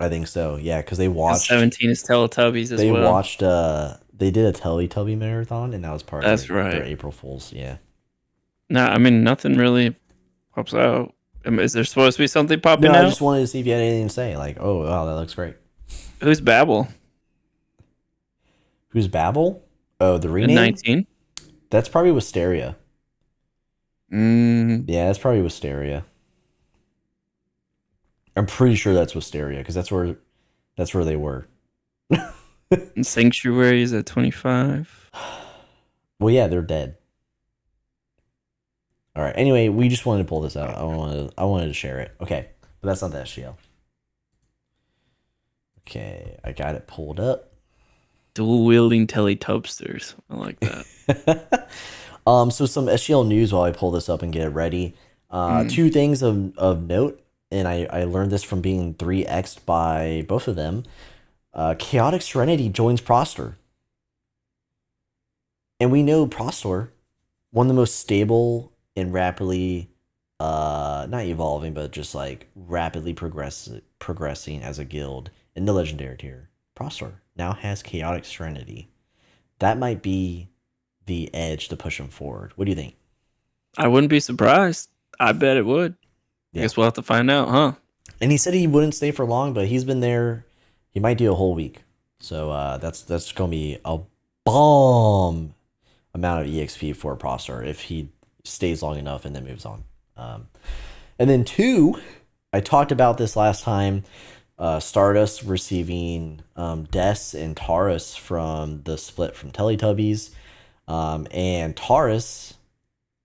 Speaker 2: I think so, yeah, because they watched
Speaker 1: 17 is Teletubbies as well.
Speaker 2: They watched they did a Teletubby marathon, and that was part of their April Fool's, yeah.
Speaker 1: No, I mean nothing really pops out. Is there supposed to be something
Speaker 2: No,
Speaker 1: popping
Speaker 2: I
Speaker 1: out?
Speaker 2: just wanted to see if you had anything to say. Like, oh, wow, that looks great.
Speaker 1: Who's Babel?
Speaker 2: Who's Babel? Oh, the
Speaker 1: In
Speaker 2: rename?
Speaker 1: 19?
Speaker 2: That's probably Wisteria.
Speaker 1: Mm,
Speaker 2: Yeah, that's probably Wisteria. I'm pretty sure that's Wisteria because that's where they were.
Speaker 1: and Sanctuary is at 25.
Speaker 2: Well, yeah, they're dead. All right. Anyway, we just wanted to pull this out. I wanted to share it. Okay, but that's not the SGL. Okay, I got it pulled up.
Speaker 1: Dual wielding Teletubsters. I like that.
Speaker 2: So some SGL news while I pull this up and get it ready.
Speaker 1: Mm.
Speaker 2: Two things of note, and I learned this from being 3x'd by both of them. Chaotic Serenity joins Prostor. And we know Prostor, one of the most stable and rapidly, not evolving, but just like rapidly progressing as a guild in the legendary tier. Prostor now has Chaotic Serenity. That might be the edge to push him forward. What do you think?
Speaker 1: I wouldn't be surprised. I bet it would. I
Speaker 2: Yeah.
Speaker 1: guess we'll have to find out, huh?
Speaker 2: And he said he wouldn't stay for long, but he's been there. He might do a whole week. So that's gonna be a bomb amount of EXP for Prostor if he stays long enough and then moves on. And then two, I talked about this last time. Stardust receiving Des and Taurus from the split from Teletubbies. And Taurus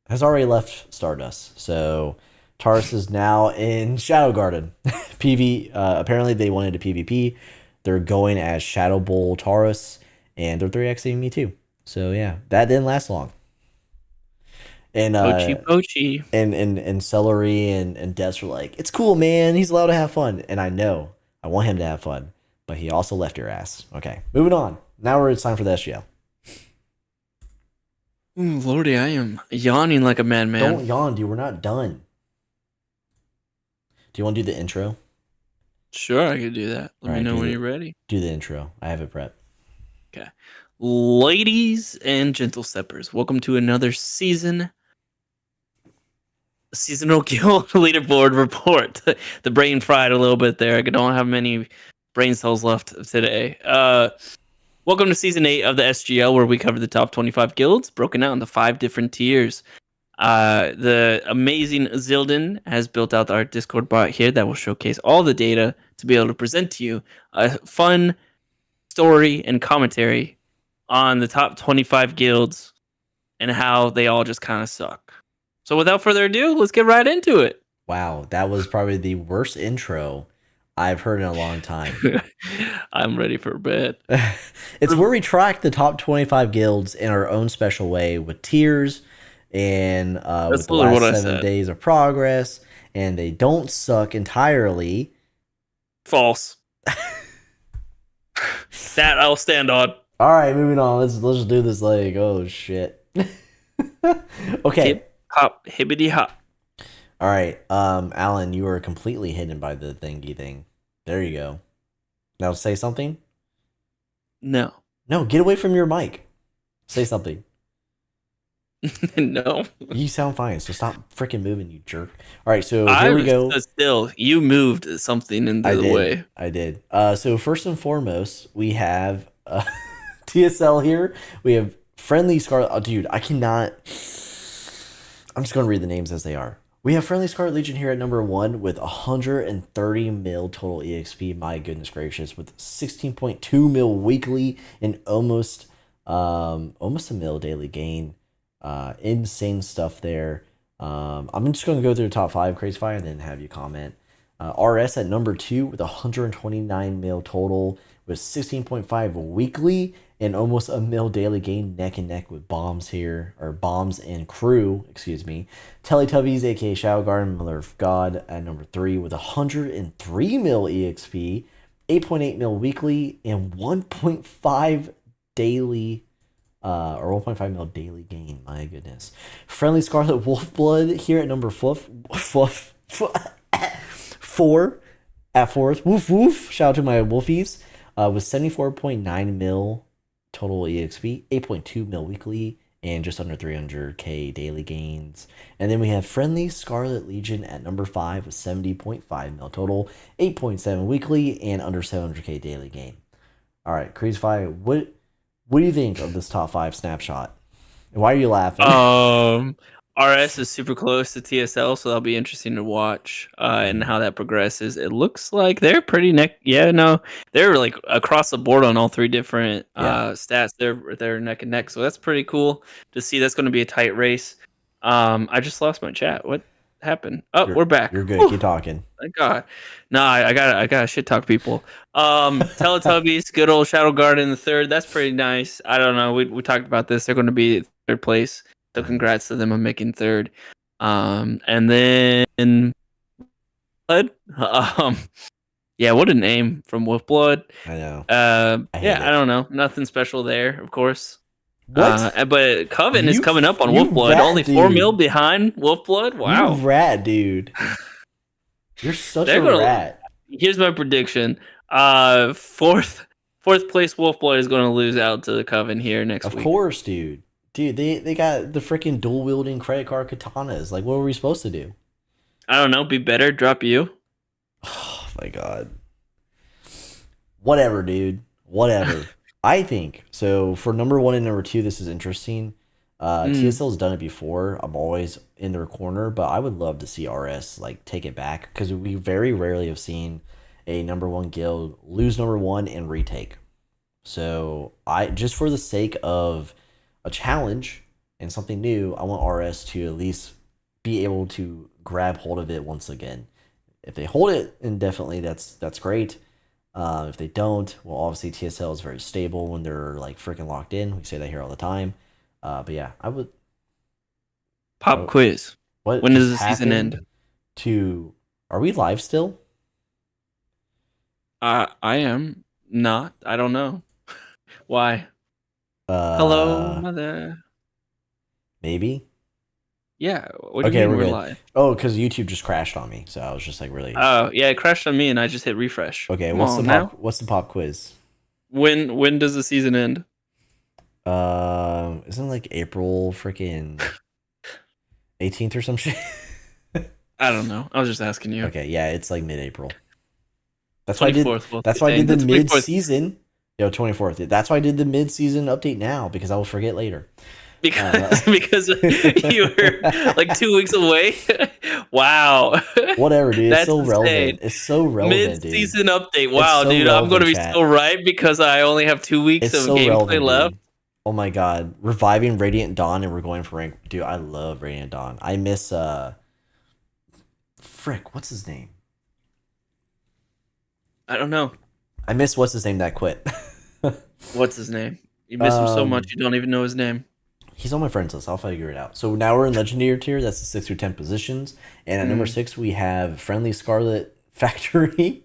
Speaker 2: has already left Stardust. So Taurus is now in Shadow Garden. PV. Apparently they wanted a PvP. They're going as Shadow Bull Taurus, and they're 3xing me too. So yeah, that didn't last long. And
Speaker 1: Pochi.
Speaker 2: and Celery and Des were like, it's cool, man. He's allowed to have fun, and I know I want him to have fun, but he also left your ass. Okay, moving on. Now it's time for the SGL.
Speaker 1: Ooh, Lordy, I am yawning like a madman.
Speaker 2: Don't yawn, dude. We're not done. Do you want to do the intro?
Speaker 1: Sure, I could do that. Let me know when you're ready.
Speaker 2: Do the intro. I have it prepped.
Speaker 1: Okay. Ladies and gentle steppers, welcome to another seasonal guild leaderboard report. The brain fried a little bit there. I don't have many brain cells left today. Welcome to season 8 of the SGL, where we cover the top 25 guilds broken out into 5 different tiers. The amazing Zildin has built out our Discord bot here that will showcase all the data to be able to present to you a fun story and commentary on the top 25 guilds and how they all just kind of suck. So without further ado, let's get right into it.
Speaker 2: Wow, that was probably the worst intro I've heard in a long time.
Speaker 1: I'm ready for bed.
Speaker 2: It's where we track the top 25 guilds in our own special way with tiers and with the last 7 days of progress, and they don't suck entirely.
Speaker 1: False. That I'll stand on.
Speaker 2: All right, moving on. Let's just do this. Like, oh shit. Okay.
Speaker 1: Hip hop, hibbity hop.
Speaker 2: All right, Alan, you are completely hidden by the thingy thing. There you go. Now say something.
Speaker 1: No.
Speaker 2: No, get away from your mic. Say something.
Speaker 1: No.
Speaker 2: You sound fine, so stop freaking moving, you jerk. All right, so here we go.
Speaker 1: Still, you moved something into the way.
Speaker 2: I did. So first and foremost, we have TSL here. We have Friendly Scarlet. Oh, dude, I cannot. I'm just going to read the names as they are. We have Friendly Scarlet Legion here at number 1 with 130 mil total EXP. My goodness gracious, with 16.2 mil weekly and almost a mil daily gain. Insane stuff there. I'm just going to go through the top 5 CrazyFi and then have you comment. RS at number 2 with 129 mil total with 16.5 weekly and almost a mil daily gain, neck and neck with Bombs here, or Bombs and Crew, excuse me. Teletubbies, aka Shadow Garden, Mother of God at number 3 with 103 mil EXP, 8.8 mil weekly, and 1.5 daily or 1.5 mil daily gain. My goodness. Friendly Scarlet Wolfblood here at number 4 at 4th. Woof woof. Shout out to my Wolfies. With 74.9 mil total EXP, 8.2 mil weekly, and just under 300k daily gains. And then we have Friendly Scarlet Legion at number 5 with 70.5 mil total, 8.7 weekly, and under 700k daily gain. All right, CrazyFi, what do you think of this top 5 snapshot? And why are you laughing?
Speaker 1: RS is super close to TSL, so that'll be interesting to watch and how that progresses. It looks like they're pretty they're like across the board on all three different stats. They're neck and neck, so that's pretty cool to see. That's going to be a tight race. I just lost my chat. What happened? Oh, we're back.
Speaker 2: You're good.
Speaker 1: Whew.
Speaker 2: Keep talking.
Speaker 1: Thank God. No, I got shit talk people. Teletubbies, good old Shadow Guard in the third. That's pretty nice. I don't know. We talked about this. They're going to be third place. So congrats to them on making third. And then Blood. Yeah, what a name from Wolfblood.
Speaker 2: I know.
Speaker 1: I don't know. Nothing special there, of course.
Speaker 2: What?
Speaker 1: But Coven is coming up on Wolfblood. Only 4 mil behind Wolfblood. Wow.
Speaker 2: You rat, dude. You're such a rat.
Speaker 1: Here's my prediction. Fourth place Wolfblood is going to lose out to the Coven here next week.
Speaker 2: Of course, dude. Dude, they got the freaking dual wielding credit card katanas. Like, what were we supposed to do?
Speaker 1: I don't know. Be better. Drop you.
Speaker 2: Oh my God. Whatever, dude. Whatever. I think so. For number 1 and number 2, this is interesting. TSL's done it before. I'm always in their corner, but I would love to see RS like take it back because we very rarely have seen a number 1 guild lose number 1 and retake. So I just for the sake of a challenge and something new, I want RS to at least be able to grab hold of it once again. If they hold it indefinitely, that's great. If they don't, well, obviously TSL is very stable when they're like freaking locked in. We say that here all the time. But yeah, I would
Speaker 1: pop quiz. When does the season end?
Speaker 2: Are we live still?
Speaker 1: I am not. I don't know. Why? Hello, mother.
Speaker 2: Maybe.
Speaker 1: Yeah. What do you mean we're live?
Speaker 2: Oh, because YouTube just crashed on me, so I was just like really.
Speaker 1: Oh yeah, it crashed on me, and I just hit refresh.
Speaker 2: Okay, what's the pop quiz?
Speaker 1: When does the season end?
Speaker 2: Isn't it like April freaking 18th or some shit?
Speaker 1: I don't know. I was just asking you.
Speaker 2: Okay, yeah, it's like mid-April. That's
Speaker 1: 24th,
Speaker 2: why I did. That's why I did the mid-season. 24th. That's why I did the mid-season update now because I will forget later.
Speaker 1: Because you were like 2 weeks away. Wow.
Speaker 2: Whatever, dude. It's so relevant. It's so relevant,
Speaker 1: Mid-season update. Wow, dude. I'm going to be so right because I only have 2 weeks of gameplay left.
Speaker 2: Oh my God. Reviving Radiant Dawn and we're going for rank. Dude, I love Radiant Dawn. I miss Frick, what's his name?
Speaker 1: I don't know.
Speaker 2: I miss what's his name that quit.
Speaker 1: What's his name? You miss him so much you don't even know his name.
Speaker 2: He's on my friends list. I'll figure it out. So now we're in Legendary tier. That's the 6 through 10 positions. And at number 6, we have Friendly Scarlet Factory.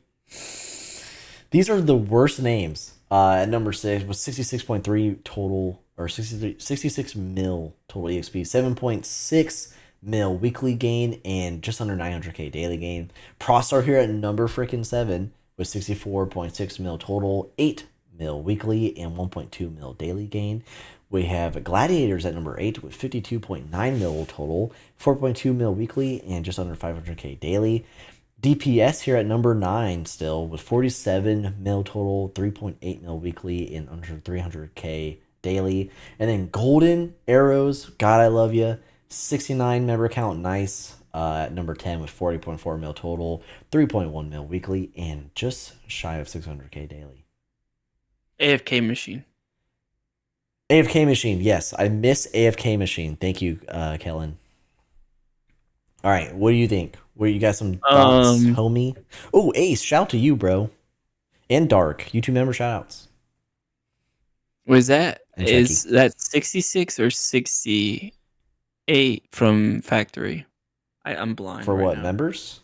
Speaker 2: These are the worst names. At number 6 was 66.3 total, or 66 mil total EXP, 7.6 mil weekly gain, and just under 900k daily gain. Prostar here at number freaking 7 with 64.6 mil total, 8 mil weekly, and 1.2 mil daily gain. We have Gladiators at number 8 with 52.9 mil total, 4.2 mil weekly, and just under 500k daily. DPS here at number 9 still with 47 mil total, 3.8 mil weekly, and under 300k daily. And then Golden Arrows, God I love you, 69 member count, nice. At number 10 with 40.4 mil total, 3.1 mil weekly, and just shy of 600k daily.
Speaker 1: AFK Machine.
Speaker 2: AFK Machine, yes. I miss AFK Machine. Thank you, Kellen. All right, what do you think? You got some thoughts, homie? Oh, Ace, shout out to you, bro. And Dark, YouTube member shout outs.
Speaker 1: Was that? Is that 66 or 68 from Factory? I'm blind.
Speaker 2: For
Speaker 1: right
Speaker 2: what,
Speaker 1: now.
Speaker 2: Members?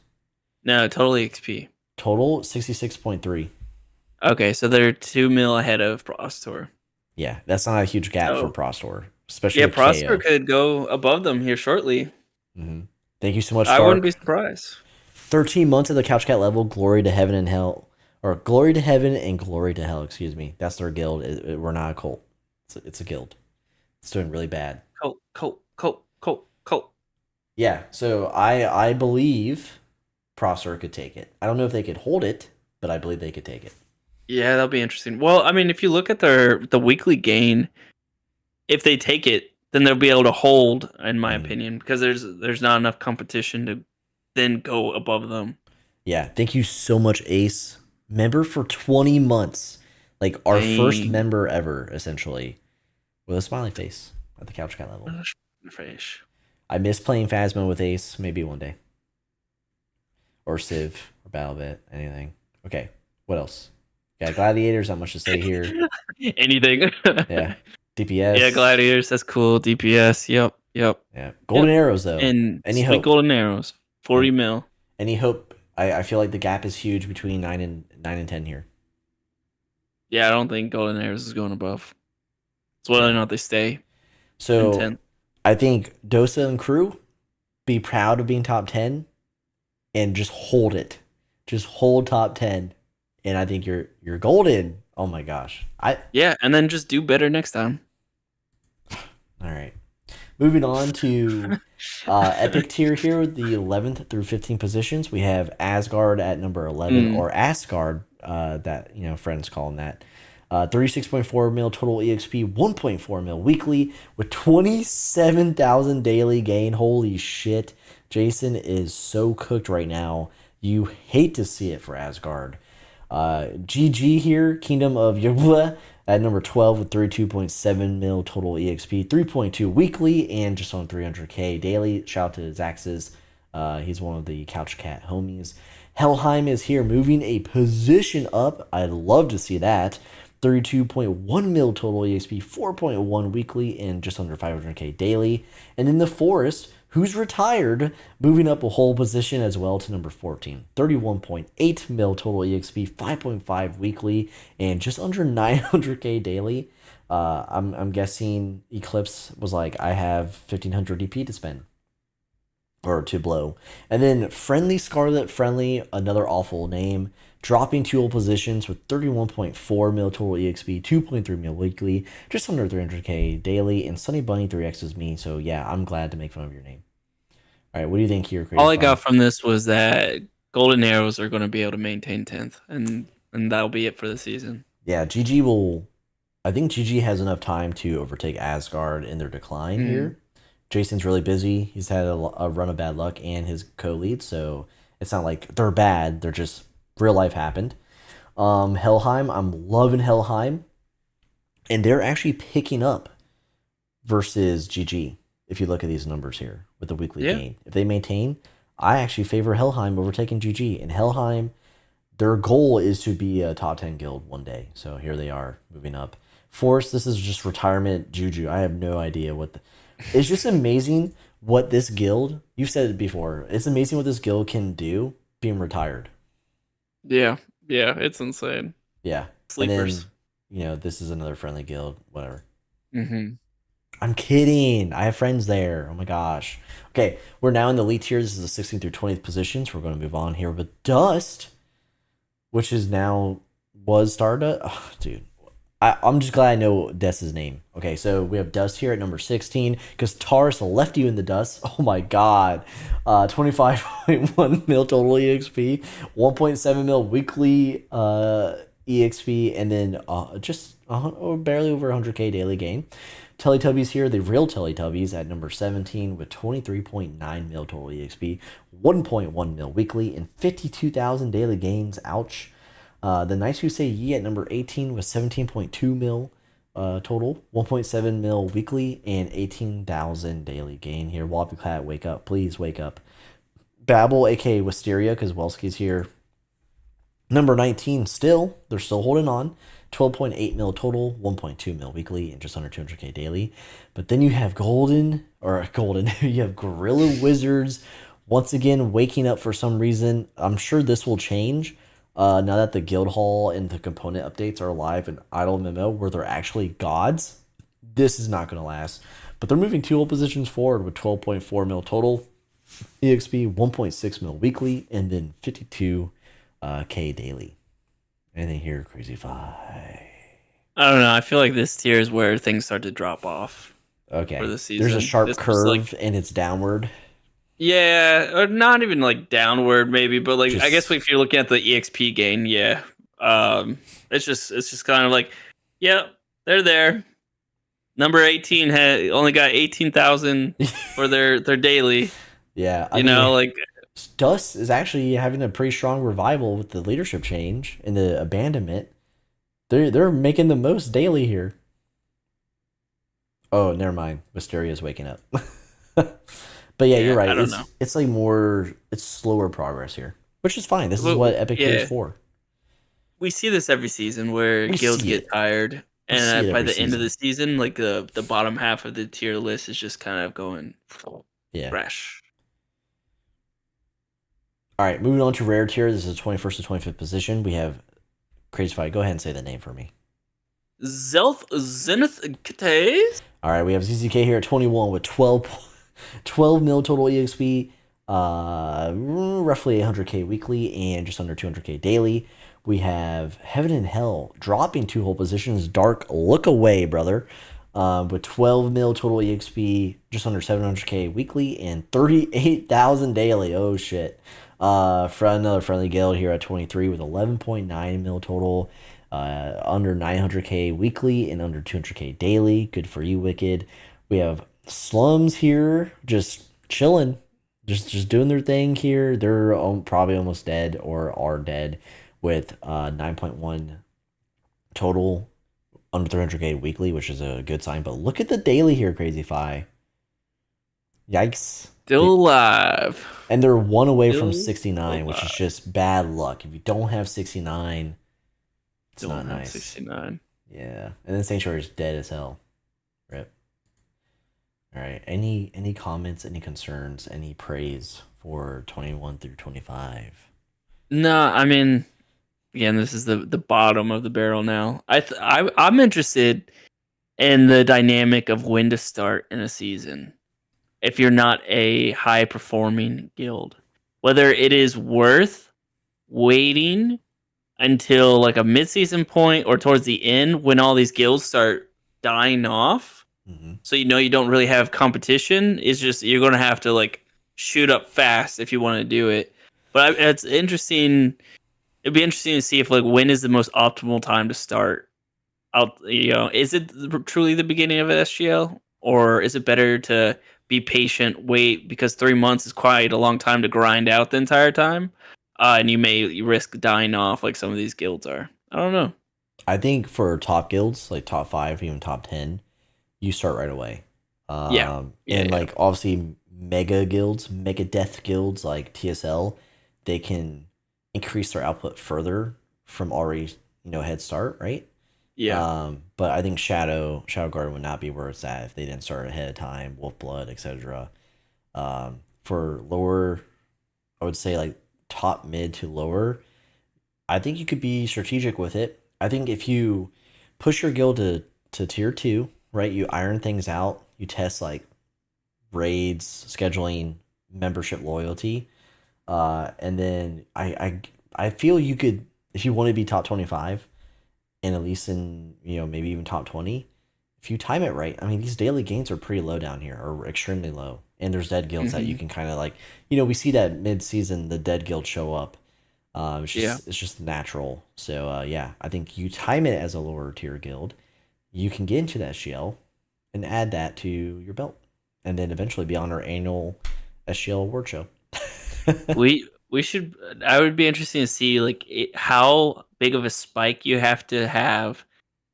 Speaker 1: No, total EXP.
Speaker 2: Total 66.3.
Speaker 1: Okay, so they're 2 mil ahead of Prostor.
Speaker 2: Yeah, that's not a huge gap for Prostor, especially.
Speaker 1: Yeah, Prostor could go above them here shortly.
Speaker 2: Mm-hmm. Thank you so much,
Speaker 1: Stark. I wouldn't be surprised.
Speaker 2: 13 months at the Couch Cat level, Glory to Heaven and Hell, or Glory to Heaven and Glory to Hell. Excuse me, that's their guild. We're not a cult. It's a guild. It's doing really bad.
Speaker 1: Colt.
Speaker 2: Yeah, so I believe Prosser could take it. I don't know if they could hold it, but I believe they could take it.
Speaker 1: Yeah, that'll be interesting. Well, I mean, if you look at the weekly gain, if they take it, then they'll be able to hold, in my opinion, because there's not enough competition to then go above them.
Speaker 2: Yeah, thank you so much, Ace. Member for 20 months. Like our first
Speaker 1: Dang.
Speaker 2: member ever, essentially. With a smiley face at the couch cat level.
Speaker 1: Fish.
Speaker 2: I miss playing Phasma with Ace. Maybe one day. Or Civ, or BattleBit, anything. Okay, what else? Got Gladiators, not much to say here.
Speaker 1: Anything.
Speaker 2: Yeah. DPS.
Speaker 1: Yeah, Gladiators, that's cool. DPS, yep.
Speaker 2: Yeah. Golden Arrows, though.
Speaker 1: And
Speaker 2: Any
Speaker 1: sweet
Speaker 2: hope?
Speaker 1: golden arrows. 40 mil.
Speaker 2: Any hope? I feel like the gap is huge between 9 and 10 here.
Speaker 1: Yeah, I don't think golden arrows is going above. It's whether or not they stay in
Speaker 2: So
Speaker 1: 10.
Speaker 2: I think Dosa and crew be proud of being top 10 and just hold it. Just hold top 10. And I think you're golden. Oh my gosh.
Speaker 1: Yeah, and then just do better next time.
Speaker 2: All right. Moving on to Epic tier here with the 11th through 15th positions. We have Asgard at number 11, or Asgard, that friends call him that. 36.4 mil total EXP, 1.4 mil weekly with 27,000 daily gain. Holy shit. Jason is so cooked right now. You hate to see it for Asgard. GG here, Kingdom of Yugla at number 12 with 32.7 mil total EXP, 3.2 weekly, and just on 300k daily. Shout out to Zax's. He's one of the Couch Cat homies. Helheim is here, moving a position up. I'd love to see that. 32.1 mil total EXP, 4.1 weekly, and just under 500k daily. And in the Forest, who's retired, moving up a whole position as well to number 14. 31.8 mil total EXP, 5.5 weekly, and just under 900k daily. I'm guessing Eclipse was like, I have 1500 DP to spend. Or to blow. And then Friendly Scarlet Friendly, another awful name, dropping 2 old positions with 31.4 mil total EXP, 2.3 mil weekly, just under 300k daily, and Sunny Bunny 3X is me, so yeah, I'm glad to make fun of your name. All right, what do you think here, Crazy?
Speaker 1: All I got from this was that golden arrows are going to be able to maintain 10th, and that'll be it for the season.
Speaker 2: Yeah, GG will... I think GG has enough time to overtake Asgard in their decline here. Jason's really busy. He's had a run of bad luck and his co-lead, so it's not like they're bad. They're just real life happened. Helheim, I'm loving Helheim, and they're actually picking up versus GG. If you look at these numbers here with the weekly gain, if they maintain, I actually favor Helheim overtaking GG. And Helheim, their goal is to be a top 10 guild one day. So here they are moving up. Force, this is just retirement juju. I have no idea what it's just amazing what this guild, you've said it before, it's amazing what this guild can do being retired.
Speaker 1: Yeah, it's insane.
Speaker 2: Yeah.
Speaker 1: Sleepers.
Speaker 2: And then, this is another friendly guild, whatever.
Speaker 1: Mm-hmm.
Speaker 2: I'm kidding. I have friends there. Oh my gosh. Okay, we're now in the elite tier. This is the 16th through 20th positions. We're going to move on here with Dust, which is now was Stardust. Oh, dude. I'm just glad I know Dust's name. Okay, so we have Dust here at number 16 because Taurus left you in the dust. Oh my god. 25.1 mil total EXP, 1.7 mil weekly EXP, and then just barely over 100k daily gain. Teletubbies here, the real Teletubbies at number 17 with 23.9 mil total EXP, 1.1 mil weekly, and 52,000 daily gains. Ouch. The Nice Who Say Ye at number 18 with 17.2 mil total, 1.7 mil weekly, and 18,000 daily gain here. Wobbly Cat, wake up. Please wake up. Babel, aka Wisteria, because Welsky's here. Number 19 still. They're still holding on. 12.8 mil total, 1.2 mil weekly, and just under 200k daily. But then you have you have Gorilla Wizards once again waking up for some reason. I'm sure this will change. Now that the guild hall and the component updates are live in IdleMMO, where they're actually gods, this is not going to last. But they're moving 2 old positions forward with 12.4 mil total, EXP 1.6 mil weekly, and then 52k daily. Anything here, CrazyFi?
Speaker 1: I don't know. I feel like this tier is where things start to drop off. for
Speaker 2: Okay.
Speaker 1: the
Speaker 2: There's a
Speaker 1: season.
Speaker 2: sharp
Speaker 1: This was like,
Speaker 2: curve and it's downward.
Speaker 1: yeah, or not even like downward maybe, but like I guess
Speaker 2: Just
Speaker 1: if you're looking at the EXP gain, yeah. It's just kind of like, yeah, they're there. Number 18 had only got 18,000 for their daily.
Speaker 2: yeah. I
Speaker 1: You
Speaker 2: mean,
Speaker 1: know, like
Speaker 2: Dust is actually having a pretty strong revival with the leadership change and the abandonment. They're making the most daily here. Oh, never mind. Mysteria's waking up. But yeah, you're
Speaker 1: yeah,
Speaker 2: right.
Speaker 1: I don't know.
Speaker 2: It's like it's slower progress here, which is fine. This is
Speaker 1: Well,
Speaker 2: what Epic Tier is
Speaker 1: yeah,
Speaker 2: for.
Speaker 1: we see this every season where
Speaker 2: We
Speaker 1: guilds
Speaker 2: see
Speaker 1: get
Speaker 2: it.
Speaker 1: tired,
Speaker 2: We see
Speaker 1: and
Speaker 2: it
Speaker 1: by
Speaker 2: every
Speaker 1: the end of the
Speaker 2: season.
Speaker 1: season, like the bottom half of the tier list is just kind of going
Speaker 2: Yeah.
Speaker 1: fresh.
Speaker 2: All right, moving on to rare tier. This is 21st to 25th position. We have CrazyFi. Go ahead and say the name for me.
Speaker 1: Zelf Zenith Kate.
Speaker 2: All right, we have ZZK here at 21 with 12 mil total EXP, roughly 100k weekly and just under 200k daily. We have Heaven and Hell dropping 2 whole positions. Dark, look away, brother. With 12 mil total EXP, just under 700k weekly and 38,000 daily. Oh shit. For another friendly guild here at 23 with 11.9 mil total, under 900k weekly and under 200k daily. Good for you, Wicked. We have Slums here, just chilling, just doing their thing here. They're probably almost dead or are dead with 9.1 total, under 300k weekly, which is a good sign. But look at the daily here, CrazyFi. Yikes.
Speaker 1: Still alive.
Speaker 2: And they're 1 away from
Speaker 1: Still
Speaker 2: 69, which is
Speaker 1: alive.
Speaker 2: just bad luck. If you don't have 69, it's not
Speaker 1: Don't have
Speaker 2: nice.
Speaker 1: 69.
Speaker 2: Yeah. And then Sanctuary is dead as hell. Rip. All right. Any comments, any concerns, any praise for 21 through 25?
Speaker 1: No, I mean, again, this is the bottom of the barrel now. I'm interested in the dynamic of when to start in a season. If you're not a high performing guild, whether it is worth waiting until like a mid season point or towards the end when all these guilds start dying off.
Speaker 2: Mm-hmm.
Speaker 1: So you know you don't really have competition. It's just you're gonna have to like shoot up fast if you want to do it. But it's interesting. It'd be interesting to see if like when is the most optimal time to start. Out, is it truly the beginning of an SGL, or is it better to be patient, wait because 3 months is quite a long time to grind out the entire time, and you may risk dying off like some of these guilds are. I don't know.
Speaker 2: I think for top guilds, like top 5, even top 10, you start right away.
Speaker 1: Yeah, yeah,
Speaker 2: And
Speaker 1: yeah.
Speaker 2: like obviously mega guilds, mega death guilds like TSL, they can increase their output further from already, head start, right?
Speaker 1: Yeah.
Speaker 2: But I think Shadow Guard would not be where it's at if they didn't start ahead of time, Wolf Blood, etc. For lower, I would say like top mid to lower, I think you could be strategic with it. I think if you push your guild to tier 2, right? You iron things out, you test like raids, scheduling, membership loyalty. And then I feel you could, if you want to be top 25 and at least in, maybe even top 20, if you time it right, I mean, these daily gains are pretty low down here, or extremely low. And there's dead guilds that you
Speaker 1: Hmm.
Speaker 2: can kind of like, we see that mid season, the dead guilds show up.
Speaker 1: Yeah.
Speaker 2: It's just natural. So yeah, I think you time it as a lower tier guild, you can get into that SGL and add that to your belt, and then eventually be on our annual SGL award show.
Speaker 1: We should. I would be interesting to see like how big of a spike you have to have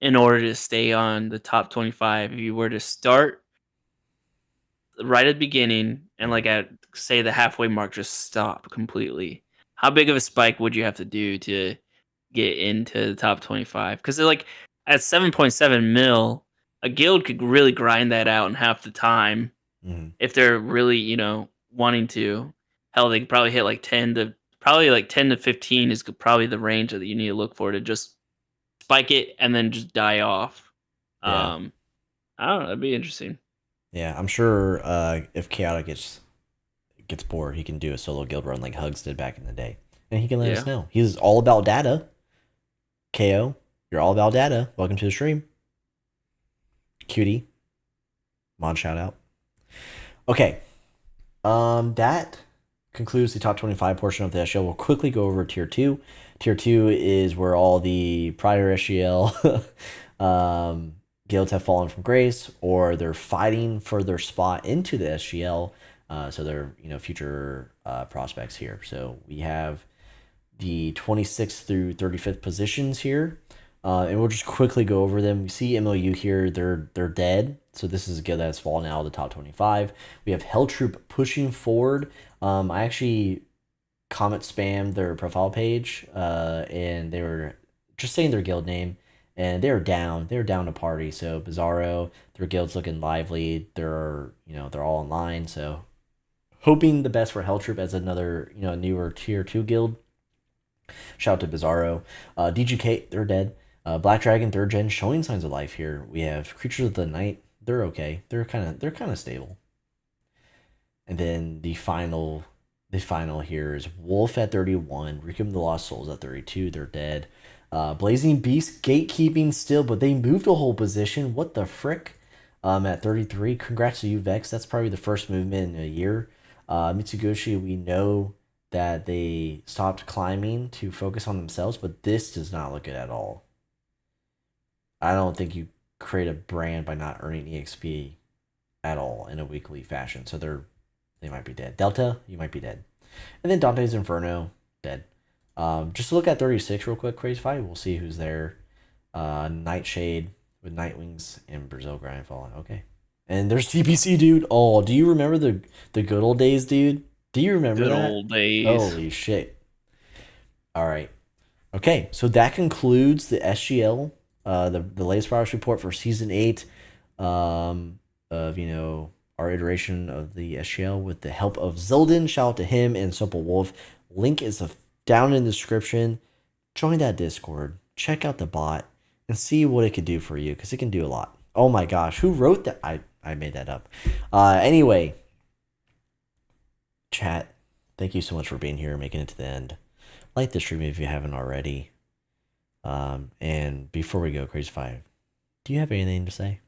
Speaker 1: in order to stay on the top 25. If you were to start right at the beginning and like at say the halfway mark just stop completely, how big of a spike would you have to do to get into the top 25? Because like at 7.7 mil, a guild could really grind that out in half the time
Speaker 2: Mhm.
Speaker 1: if they're really wanting to. Hell, they could probably hit like 10 to 15 is probably the range that you need to look for to just spike it and then just die off.
Speaker 2: Yeah,
Speaker 1: um I don't know, that'd be interesting.
Speaker 2: yeah. I'm sure if Chaotic gets bored, he can do a solo guild run like Hugs did back in the day, and he can let us
Speaker 1: Yeah.
Speaker 2: know. He's all about data. KO, you're all about data. Welcome to the stream, cutie. Mod shout out. Okay. That concludes the top 25 portion of the SGL. We'll quickly go over tier 2. Tier 2 is where all the prior SGL guilds have fallen from grace, or they're fighting for their spot into the SGL. So they're future prospects here. So we have the 26th through 35th positions here. And we'll just quickly go over them. We see MOU here, they're dead. So this is a guild that's fallen out of the top 25. We have Hell Troop pushing forward. I actually comment spammed their profile page, and they were just saying their guild name, and they're down. They're down to party. So Bizarro, their guild's looking lively. They're all online. So hoping the best for Hell Troop as another newer tier 2 guild. Shout out to Bizarro. DGK, they're dead. Black Dragon 3rd gen showing signs of life here. We have Creatures of the Night. They're okay. They're kind of stable. And then the final here is Wolf at 31, Requiem of the Lost Souls at 32. They're dead. Blazing Beast gatekeeping still, but they moved a whole position. What the frick? At 33. Congrats to you, Vex. That's probably the first movement in a year. Mitsugoshi, we know that they stopped climbing to focus on themselves, but this does not look good at all. I don't think you create a brand by not earning EXP at all in a weekly fashion. So they might be dead. Delta, you might be dead. And then Dante's Inferno, dead. Just look at 36 real quick, CrazyFi. We'll see who's there. Nightshade with Nightwings and Brazil Grind falling. Okay. And there's TPC, dude. Oh, do you remember the good old days, dude? Do you remember
Speaker 1: Good
Speaker 2: that?
Speaker 1: old days.
Speaker 2: Holy shit. All right. Okay, so that concludes the SGL, the latest progress report for Season 8 of, our iteration of the SGL with the help of Zildin. Shout out to him and Simple Wolf. Link is down in the description. Join that Discord. Check out the bot and see what it can do for you, because it can do a lot. Oh my gosh, who wrote that? I made that up. Anyway, chat, thank you so much for being here and making it to the end. Like the stream if you haven't already. And before we go, CrazyFi, do you have anything to say?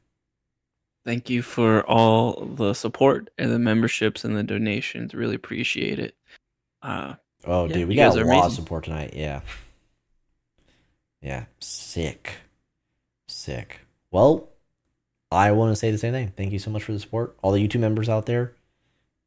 Speaker 1: Thank you for all the support and the memberships and the donations. Really appreciate it.
Speaker 2: Dude, we got a lot of support tonight. Yeah. Sick. Well, I want to say the same thing. Thank you so much for the support. All the YouTube members out there,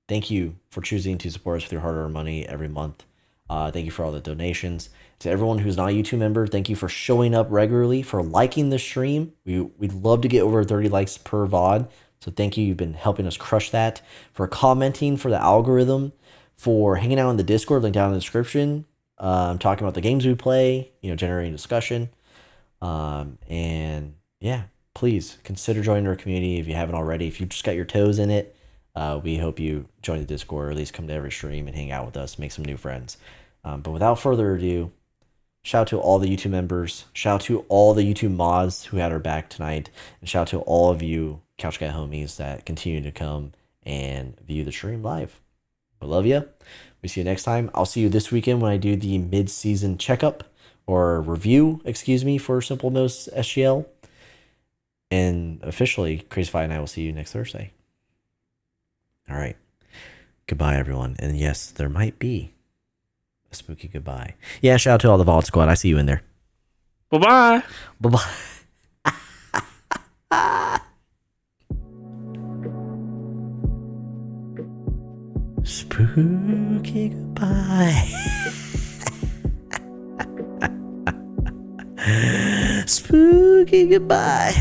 Speaker 2: thank you for choosing to support us with your hard-earned money every month. Thank you for all the donations. To everyone who's not a YouTube member, thank you for showing up regularly, for liking the stream. We'd love to get over 30 likes per VOD. So thank you. You've been helping us crush that. For commenting for the algorithm, for hanging out in the Discord, link down in the description, talking about the games we play, generating discussion. And yeah, please consider joining our community if you haven't already. If you just got your toes in it, we hope you join the Discord, or at least come to every stream and hang out with us, make some new friends. But without further ado, shout out to all the YouTube members, shout out to all the YouTube mods who had our back tonight, and shout out to all of you Couch Guy homies that continue to come and view the stream live. I love you. We see you next time. I'll see you this weekend when I do the mid-season checkup, or review, for SimpleMMO's SGL. And officially, CrazyFi and I will see you next Thursday. All right. Goodbye, everyone. And yes, there might be a spooky goodbye. Yeah, shout out to all the Vault Squad. I see you in there.
Speaker 1: Bye-bye.
Speaker 2: Bye-bye. Spooky goodbye. Spooky goodbye.